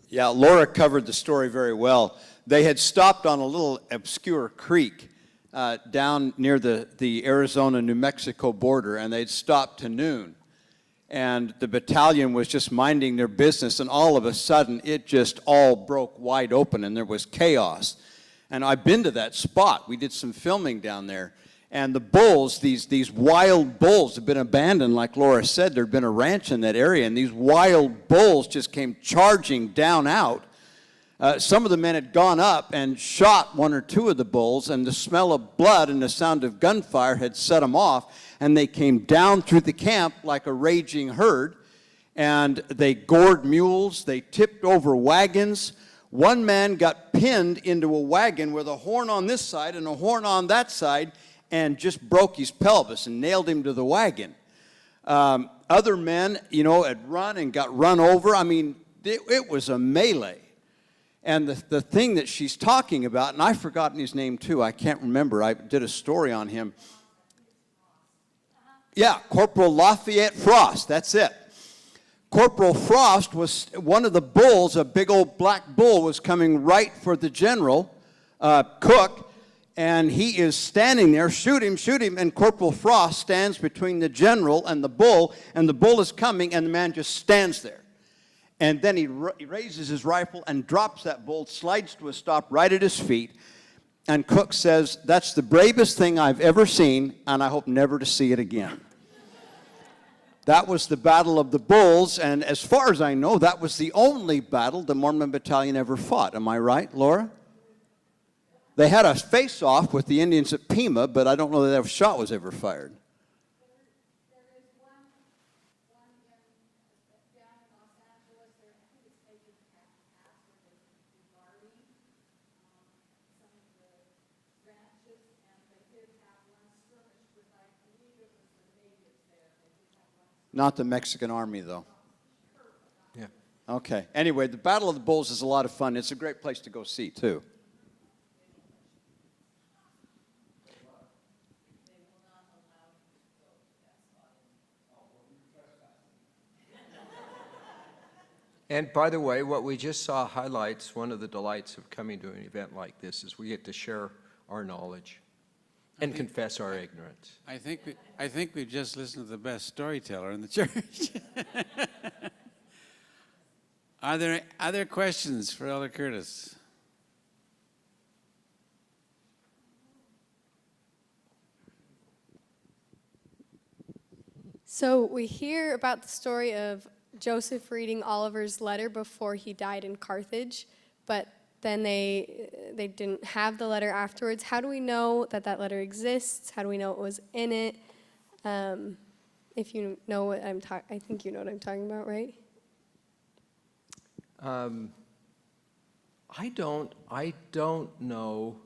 Yeah, Laura covered the story very well. They had stopped on a little obscure creek down near the Arizona-New Mexico border, and they'd stopped to noon. And the battalion was just minding their business, and all of a sudden, it just all broke wide open, and there was chaos. And I've been to that spot. We did some filming down there. And the bulls, these wild bulls have been abandoned, like Laura said. There'd been a ranch in that area, and these wild bulls just came charging down out. Some of the men had gone up and shot one or two of the bulls, and the smell of blood and the sound of gunfire had set them off, and they came down through the camp like a raging herd, and they gored mules, they tipped over wagons. One man got pinned into a wagon with a horn on this side and a horn on that side, and just broke his pelvis and nailed him to the wagon. Other men, you know, had run and got run over. I mean, it was a melee. And the thing that she's talking about, and I've forgotten his name too, I can't remember, I did a story on him. Yeah, Corporal Lafayette Frost, that's it. Corporal Frost was one of the bulls, a big old black bull was coming right for the general, Cook, and he is standing there, shoot him, and Corporal Frost stands between the general and the bull is coming, and the man just stands there. And then he raises his rifle and drops that bull, slides to a stop right at his feet. And Cook says, that's the bravest thing I've ever seen, and I hope never to see it again. That was the Battle of the Bulls, and as far as I know, that was the only battle the Mormon Battalion ever fought. Am I right, Laura? They had a face-off with the Indians at Pima, but I don't know that a shot was ever fired. Not the Mexican army, though. Yeah. Okay. Anyway, the Battle of the Bulls is a lot of fun. It's a great place to go see, too. And by the way, what we just saw highlights one of the delights of coming to an event like this is we get to share our knowledge and confess our ignorance. I think we just listened to the best storyteller in the church. Are there other questions for Elder Curtis? So we hear about the story of Joseph reading Oliver's letter before he died in Carthage, but then they didn't have the letter afterwards. How do we know that that letter exists? How do we know it was in it? If you know what I'm talking, I think you know what I'm talking about, right? I don't know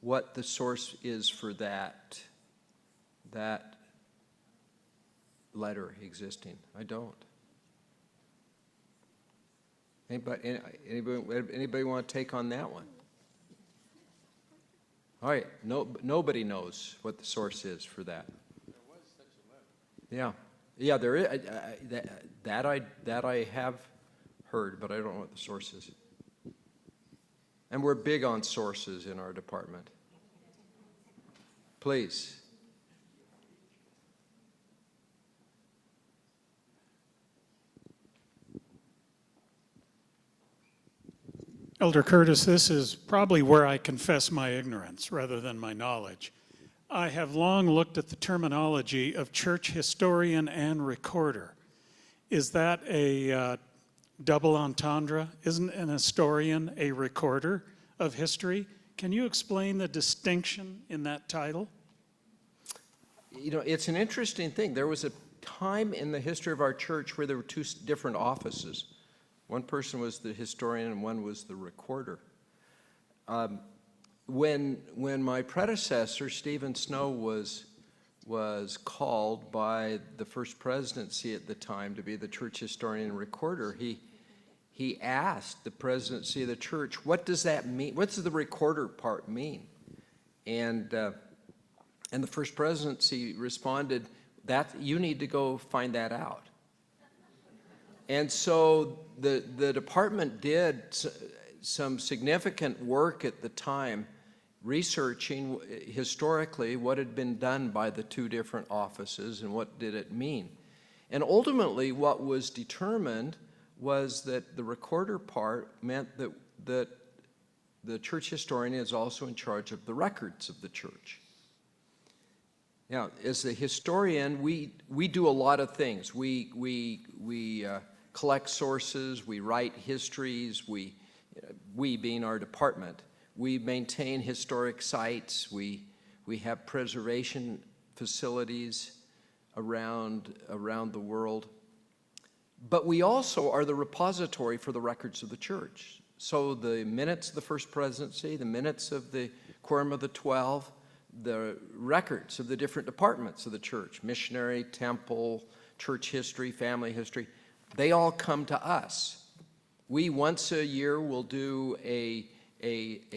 what the source is for that letter existing. I don't. Anybody want to take on that one? All right, nobody knows what the source is for that. There was such a letter. Yeah, there is. That I have heard, but I don't know what the source is. And we're big on sources in our department. Please. Elder Curtis, this is probably where I confess my ignorance rather than my knowledge. I have long looked at the terminology of church historian and recorder. Is that a double entendre? Isn't an historian a recorder of history? Can you explain the distinction in that title? You know, it's an interesting thing. There was a time in the history of our church where there were two different offices. One person was the historian and one was the recorder. When my predecessor, Stephen Snow, was called by the First Presidency at the time to be the church historian and recorder, he asked the presidency of the church, what does that mean? What does the recorder part mean? And the First Presidency responded, that you need to go find that out. And so the department did some significant work at the time researching historically what had been done by the two different offices and what did it mean. And ultimately what was determined was that the recorder part meant that the church historian is also in charge of the records of the church. Now, as a historian, we do a lot of things. We collect sources, we write histories, we being our department. We maintain historic sites, we have preservation facilities around the world. But we also are the repository for the records of the church. So the minutes of the First Presidency, the minutes of the Quorum of the 12, the records of the different departments of the church, missionary, temple, church history, family history, they all come to us. We once a year will do a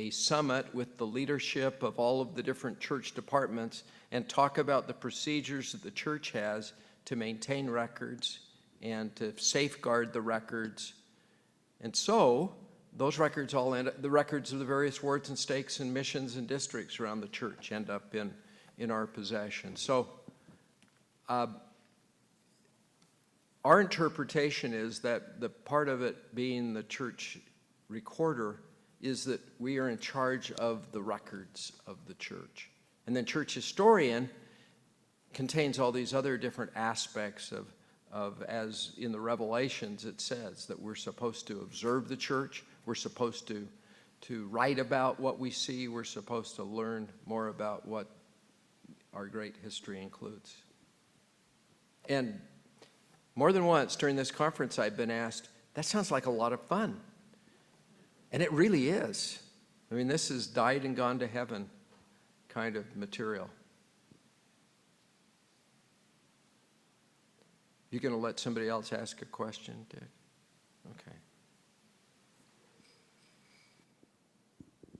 summit with the leadership of all of the different church departments and talk about the procedures that the church has to maintain records and to safeguard the records. And so those records all end up, the records of the various wards and stakes and missions and districts around the church end up in our possession. So our interpretation is that the part of it being the church recorder is that we are in charge of the records of the church. And then church historian contains all these other different aspects of as in the Revelations it says, that we're supposed to observe the church, we're supposed to write about what we see, we're supposed to learn more about what our great history includes. And more than once during this conference I've been asked, that sounds like a lot of fun. And it really is. I mean, this is died and gone to heaven kind of material. You going to let somebody else ask a question, Dick? Okay.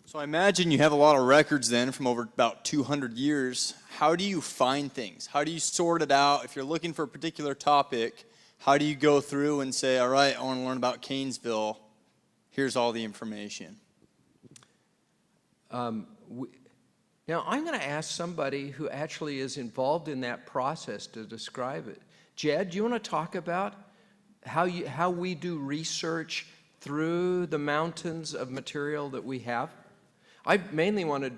So I imagine you have a lot of records then from over about 200 years. How do you find things? How do you sort it out? If you're looking for a particular topic, how do you go through and say, all right, I want to learn about Cainesville. Here's all the information. Now, I'm going to ask somebody who actually is involved in that process to describe it. Jed, do you want to talk about how we do research through the mountains of material that we have? I mainly wanted,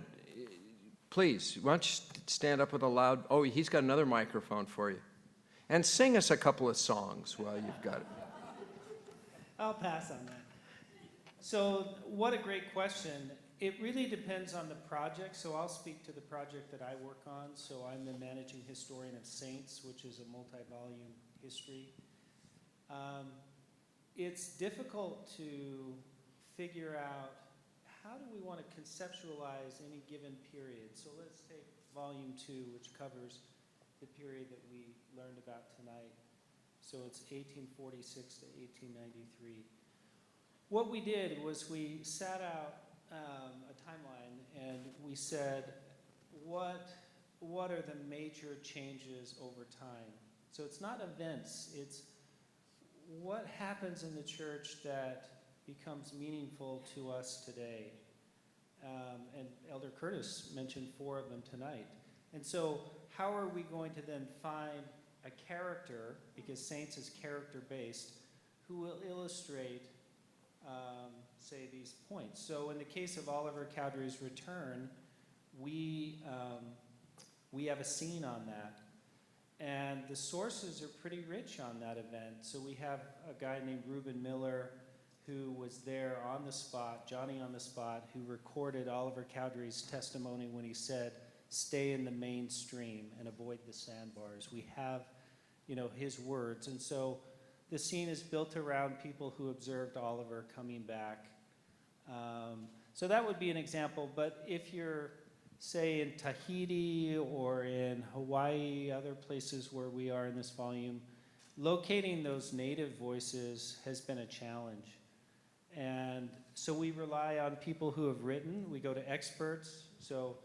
please, why don't you stand up with a loud, oh, he's got another microphone for you. And sing us a couple of songs while you've got it. I'll pass on that. So what a great question. It really depends on the project. So I'll speak to the project that I work on. So I'm the managing historian of Saints, which is a multi-volume history. It's difficult to figure out how do we want to conceptualize any given period. So let's take volume 2, which covers the period that we learned about tonight. So it's 1846 to 1893. What we did was we sat out a timeline and we said, what are the major changes over time? So it's not events, it's what happens in the church that becomes meaningful to us today. And Elder Curtis mentioned 4 of them tonight. And so how are we going to then find a character, because Saints is character-based, who will illustrate say these points. So in the case of Oliver Cowdery's return, we we have a scene on that. And the sources are pretty rich on that event. So we have a guy named Reuben Miller who was there on the spot, Johnny on the spot, who recorded Oliver Cowdery's testimony when he said, "Stay in the mainstream and avoid the sandbars." We have, his words. And so the scene is built around people who observed Oliver coming back. So that would be an example. But if you're, say, in Tahiti or in Hawaii, other places where we are in this volume, locating those native voices has been a challenge. And so we rely on people who have written. We go to experts, so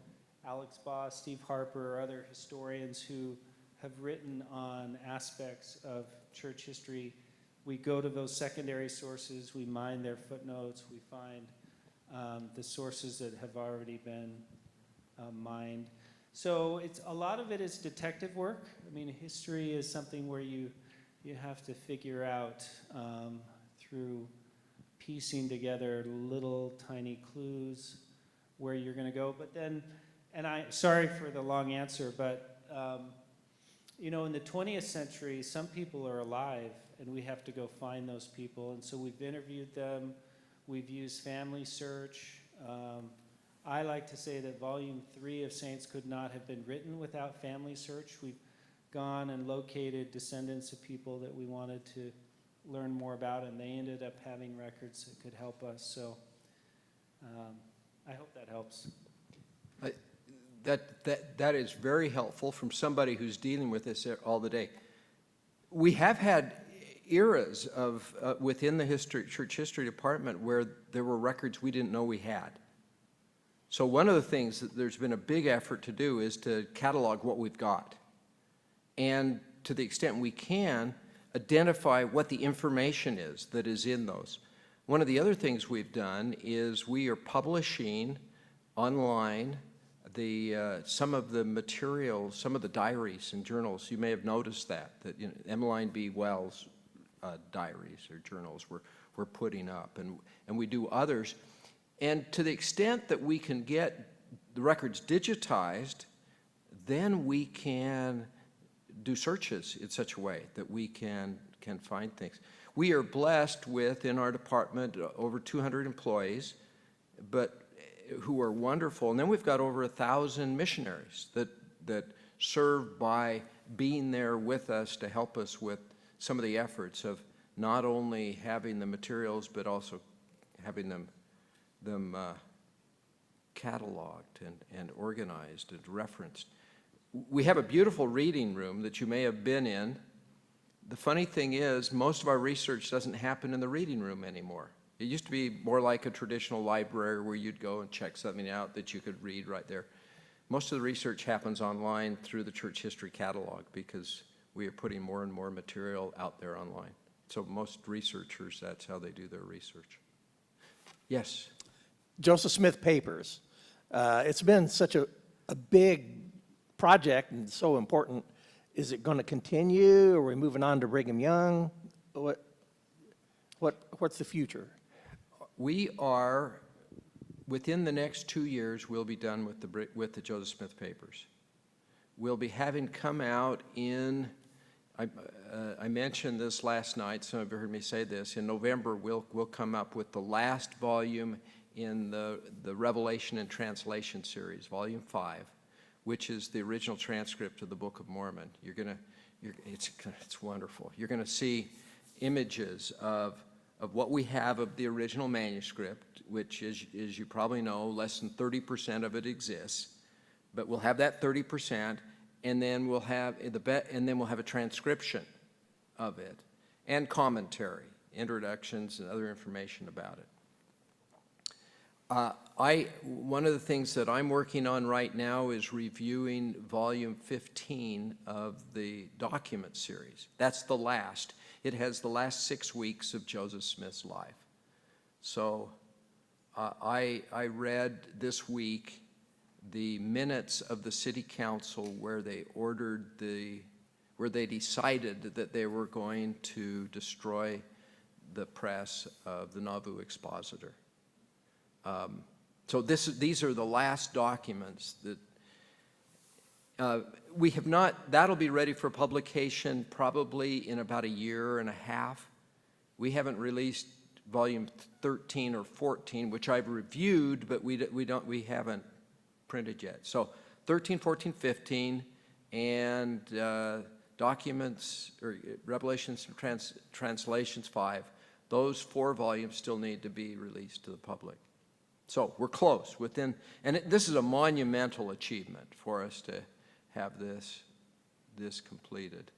Alex Baugh, Steve Harper, or other historians who have written on aspects of church history. We go to those secondary sources, we mine their footnotes, we find the sources that have already been mined. So a lot of it is detective work. I mean, history is something where you have to figure out through piecing together little tiny clues where you're going to go. But then, sorry for the long answer, but in the 20th century, some people are alive, and we have to go find those people. And so we've interviewed them. We've used family search. I like to say that Volume 3 of Saints could not have been written without family search. We've gone and located descendants of people that we wanted to learn more about, and they ended up having records that could help us. So I hope that helps. That is very helpful from somebody who's dealing with this all the day. We have had eras of within the church history department where there were records we didn't know we had. So one of the things that there's been a big effort to do is to catalog what we've got, and to the extent we can, identify what the information is that is in those. One of the other things we've done is we are publishing online some of the materials, some of the diaries and journals. You may have noticed that Emmeline B. Wells' diaries or journals we're putting up, and we do others. And to the extent that we can get the records digitized, then we can do searches in such a way that we can find things. We are blessed with, in our department, over 200 employees, but who are wonderful. And then we've got over 1,000 missionaries that serve by being there with us to help us with some of the efforts of not only having the materials, but also having them cataloged and organized and referenced. We have a beautiful reading room that you may have been in. The funny thing is, most of our research doesn't happen in the reading room anymore. It used to be more like a traditional library where you'd go and check something out that you could read right there. Most of the research happens online through the church history catalog because we are putting more and more material out there online. So most researchers, that's how they do their research. Yes? Joseph Smith Papers. It's been such a big project and so important. Is it going to continue? Are we moving on to Brigham Young? What's the future? We are, within the next 2 years, we'll be done with the Joseph Smith Papers. We'll be having come out in, I mentioned this last night, some of you heard me say this, in November we'll come up with the last volume in the Revelation and Translation series, Volume 5, which is the original transcript of the Book of Mormon. It's wonderful. You're going to see images of what we have of the original manuscript, which is, as you probably know, less than 30% of it exists. But we'll have that 30%, and then we'll have a transcription of it, and commentary, introductions, and other information about it. One of the things that I'm working on right now is reviewing volume 15 of the document series. That's the last. It has the last 6 weeks of Joseph Smith's life. So I read this week the minutes of the city council where they decided that they were going to destroy the press of the Nauvoo Expositor. So these are the last documents that, We have not, that'll be ready for publication probably in about a year and a half. We haven't released volume 13 or 14, which I've reviewed, but we haven't printed yet. So 13, 14, 15, and documents, or Revelations and Translations 5, those 4 volumes still need to be released to the public. So we're close within, and this is a monumental achievement for us to have this completed.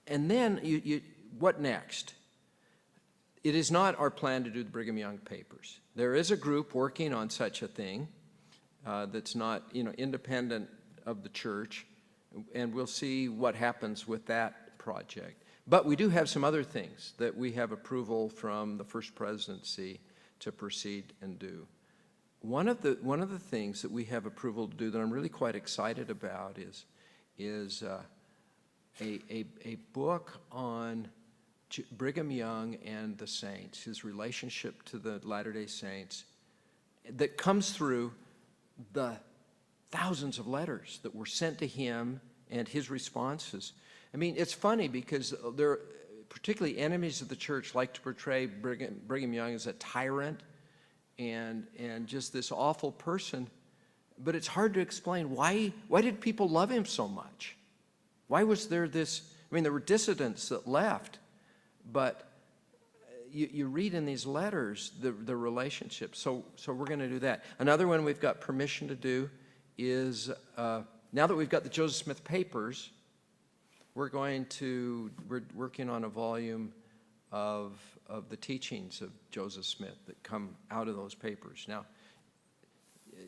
And then what next? It is not our plan to do the Brigham Young papers. There is a group working on such a thing that's not, independent of the church, and we'll see what happens with that project. But we do have some other things that we have approval from the First Presidency to proceed and do. One of the things that we have approval to do that I'm really quite excited about is a book on Brigham Young and the saints, his relationship to the Latter-day Saints, that comes through the thousands of letters that were sent to him and his responses. I mean, it's funny because there, particularly enemies of the church, like to portray Brigham Young as a tyrant and just this awful person. But it's hard to explain why did people love him so much? Why was there this? I mean, there were dissidents that left, but you read in these letters the relationship. So we're going to do that. Another one we've got permission to do is now that we've got the Joseph Smith papers, we're working on a volume of the teachings of Joseph Smith that come out of those papers. Now,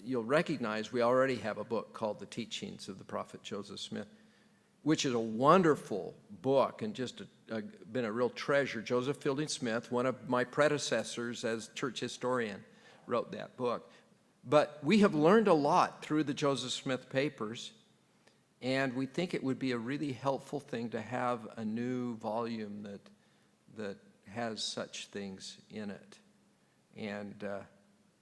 you'll recognize we already have a book called The Teachings of the Prophet Joseph Smith, which is a wonderful book and just been a real treasure. Joseph Fielding Smith, one of my predecessors as church historian, wrote that book. But we have learned a lot through the Joseph Smith papers, and we think it would be a really helpful thing to have a new volume that has such things in it. And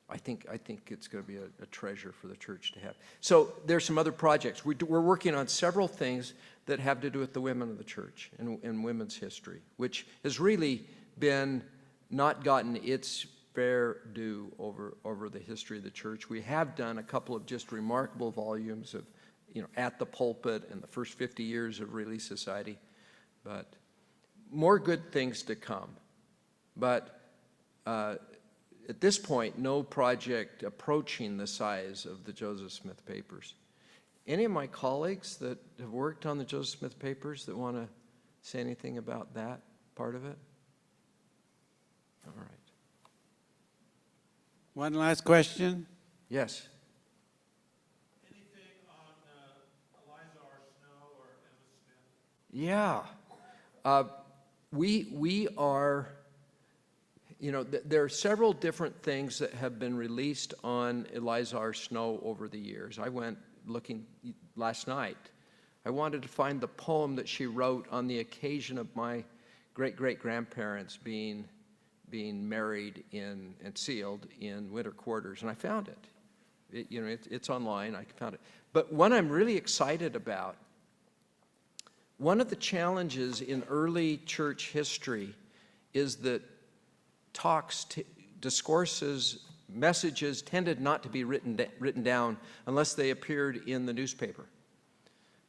I think it's going to be a treasure for the church to have. So there's some other projects. We're working on several things that have to do with the women of the church and women's history, which has really been not gotten its fair due over the history of the church. We have done a couple of just remarkable volumes of, At the Pulpit and the first 50 years of Relief Society, but more good things to come. But at this point, no project approaching the size of the Joseph Smith papers. Any of my colleagues that have worked on the Joseph Smith papers that want to say anything about that part of it? All right. One last question. Yes. Anything on Elizar Snow or Emma Smith? Yeah. We are, there are several different things that have been released on Elizar Snow over the years. I went looking last night. I wanted to find the poem that she wrote on the occasion of my great-great-grandparents being married and sealed in winter quarters, and I found it. It's online. I found it. But one I'm really excited about, one of the challenges in early church history is that talks, discourses, messages tended not to be written down unless they appeared in the newspaper.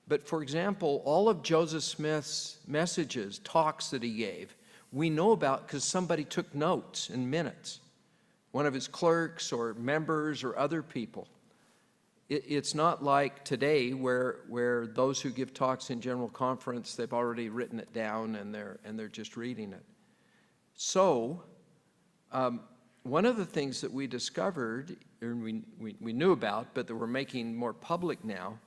But for example, all of Joseph Smith's messages, talks that he gave, we know about because somebody took notes in minutes. One of his clerks or members or other people. It's not like today where those who give talks in general conference, they've already written it down and they're just reading it. So one of the things that we discovered, or we knew about, but that we're making more public now,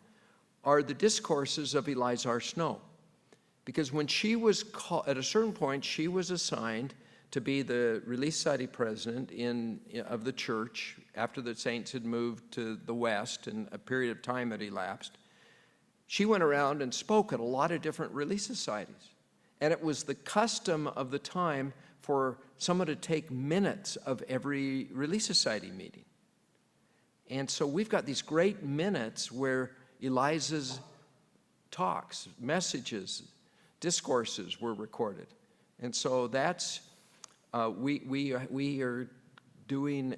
are the discourses of Elizar Snow. Because when she was called, at a certain point, she was assigned to be the Relief Society president of the church after the saints had moved to the West and a period of time had elapsed. She went around and spoke at a lot of different Relief Societies. And it was the custom of the time for someone to take minutes of every Relief Society meeting. And so we've got these great minutes where Eliza's talks, messages, discourses were recorded. And so that's, we are doing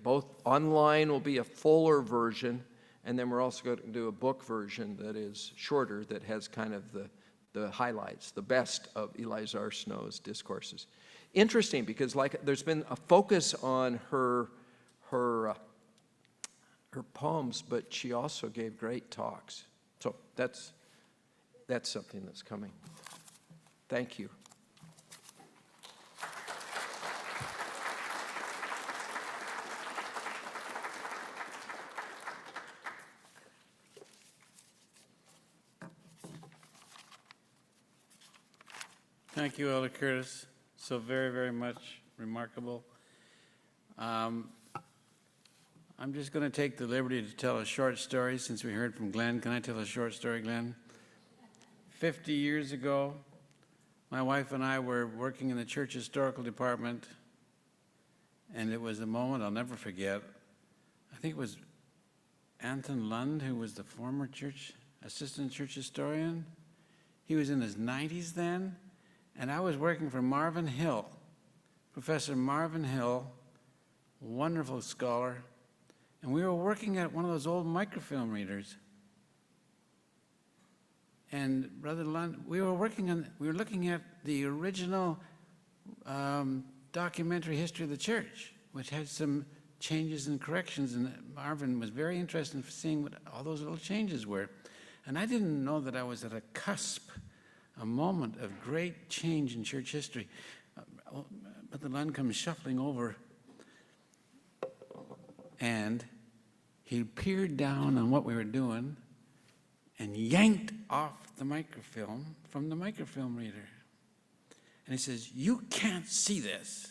both online will be a fuller version, and then we're also going to do a book version that is shorter, that has kind of the highlights, the best of Elizar Snow's discourses. Interesting, because there's been a focus on her poems, but she also gave great talks. So that's something that's coming. Thank you. Thank you, Elder Curtis. So very, very much remarkable. I'm just going to take the liberty to tell a short story since we heard from Glenn. Can I tell a short story, Glenn? 50 years ago, my wife and I were working in the church historical department, and it was a moment I'll never forget. I think it was Anton Lund, who was the former assistant church historian. He was in his 90s then, and I was working for Marvin Hill, Professor Marvin Hill, wonderful scholar, and we were working at one of those old microfilm readers. And Brother Lund, we were looking at the original documentary history of the church, which had some changes and corrections, and Marvin was very interested in seeing what all those little changes were. And I didn't know that I was at a cusp, a moment of great change in church history. Brother Lund comes shuffling over, and he peered down on what we were doing and yanked off the microfilm from the microfilm reader. And he says, "You can't see this."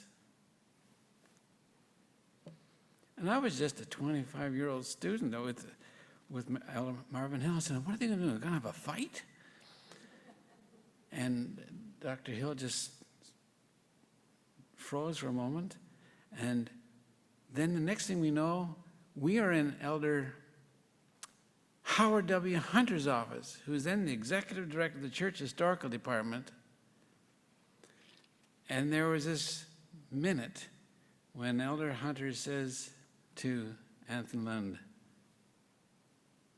And I was just a 25-year-old student with Marvin Hill. I said, "What are they going to do? They're going to have a fight?" And Dr. Hill just froze for a moment. And then the next thing we know, we are in Elder Howard W. Hunter's office, who was then the executive director of the church historical department. And there was this minute when Elder Hunter says to Anthony Lund,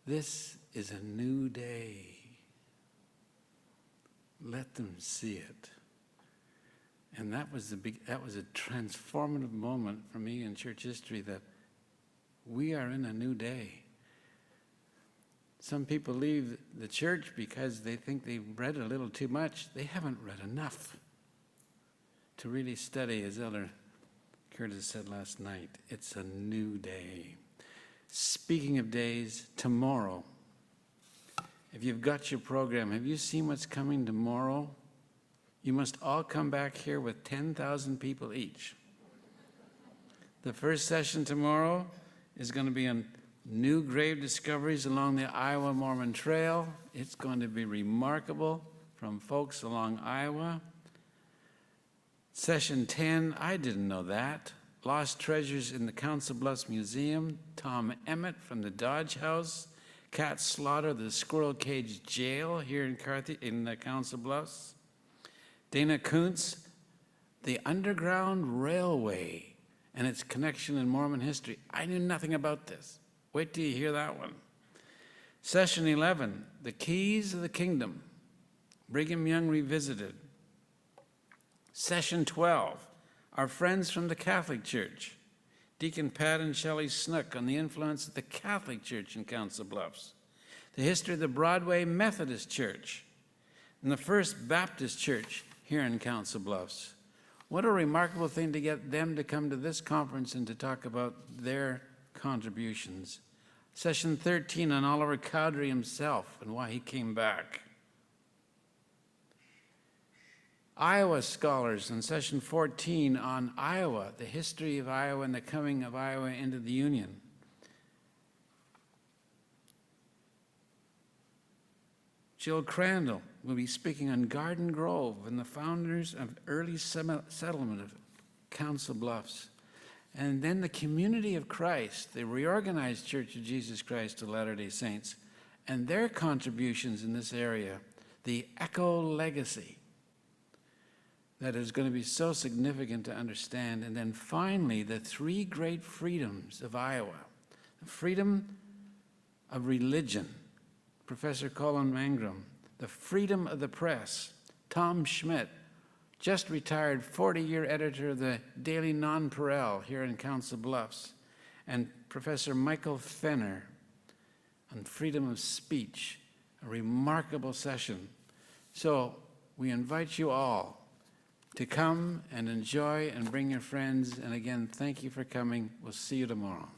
"This is a new day. Let them see it." And that was a transformative moment for me in church history, that we are in a new day. Some people leave the church because they think they've read a little too much. They haven't read enough to really study, as Elder Curtis said last night. It's a new day. Speaking of days, tomorrow. If you've got your program, have you seen what's coming tomorrow? You must all come back here with 10,000 people each. The first session tomorrow is going to be on new grave discoveries along the Iowa Mormon Trail. It's going to be remarkable from folks along Iowa. Session 10, I didn't know that. Lost treasures in the Council Bluffs Museum. Tom Emmett from the Dodge House. Cat Slaughter, the Squirrel Cage Jail here in the Council Bluffs. Dana Kuntz, the Underground Railway and its connection in Mormon history. I knew nothing about this. Wait till you hear that one. Session 11, the Keys of the Kingdom. Brigham Young Revisited. Session 12, our friends from the Catholic Church. Deacon Pat and Shelley Snook on the influence of the Catholic Church in Council Bluffs. The history of the Broadway Methodist Church and the First Baptist Church here in Council Bluffs. What a remarkable thing to get them to come to this conference and to talk about their contributions. Session 13 on Oliver Cowdery himself and why he came back. Iowa scholars in session 14 on Iowa, the history of Iowa and the coming of Iowa into the Union. Jill Crandall will be speaking on Garden Grove and the founders of early settlement of Council Bluffs. And then the Community of Christ, the Reorganized Church of Jesus Christ of Latter-day Saints. and their contributions in this area, the echo legacy that is going to be so significant to understand. And then finally, the three great freedoms of Iowa. The freedom of religion, Professor Colin Mangrum. The freedom of the press, Tom Schmidt, just retired 40-year editor of the Daily Nonpareil here in Council Bluffs, and Professor Michael Fenner on freedom of speech, a remarkable session. So we invite you all to come and enjoy and bring your friends. And again, thank you for coming. We'll see you tomorrow.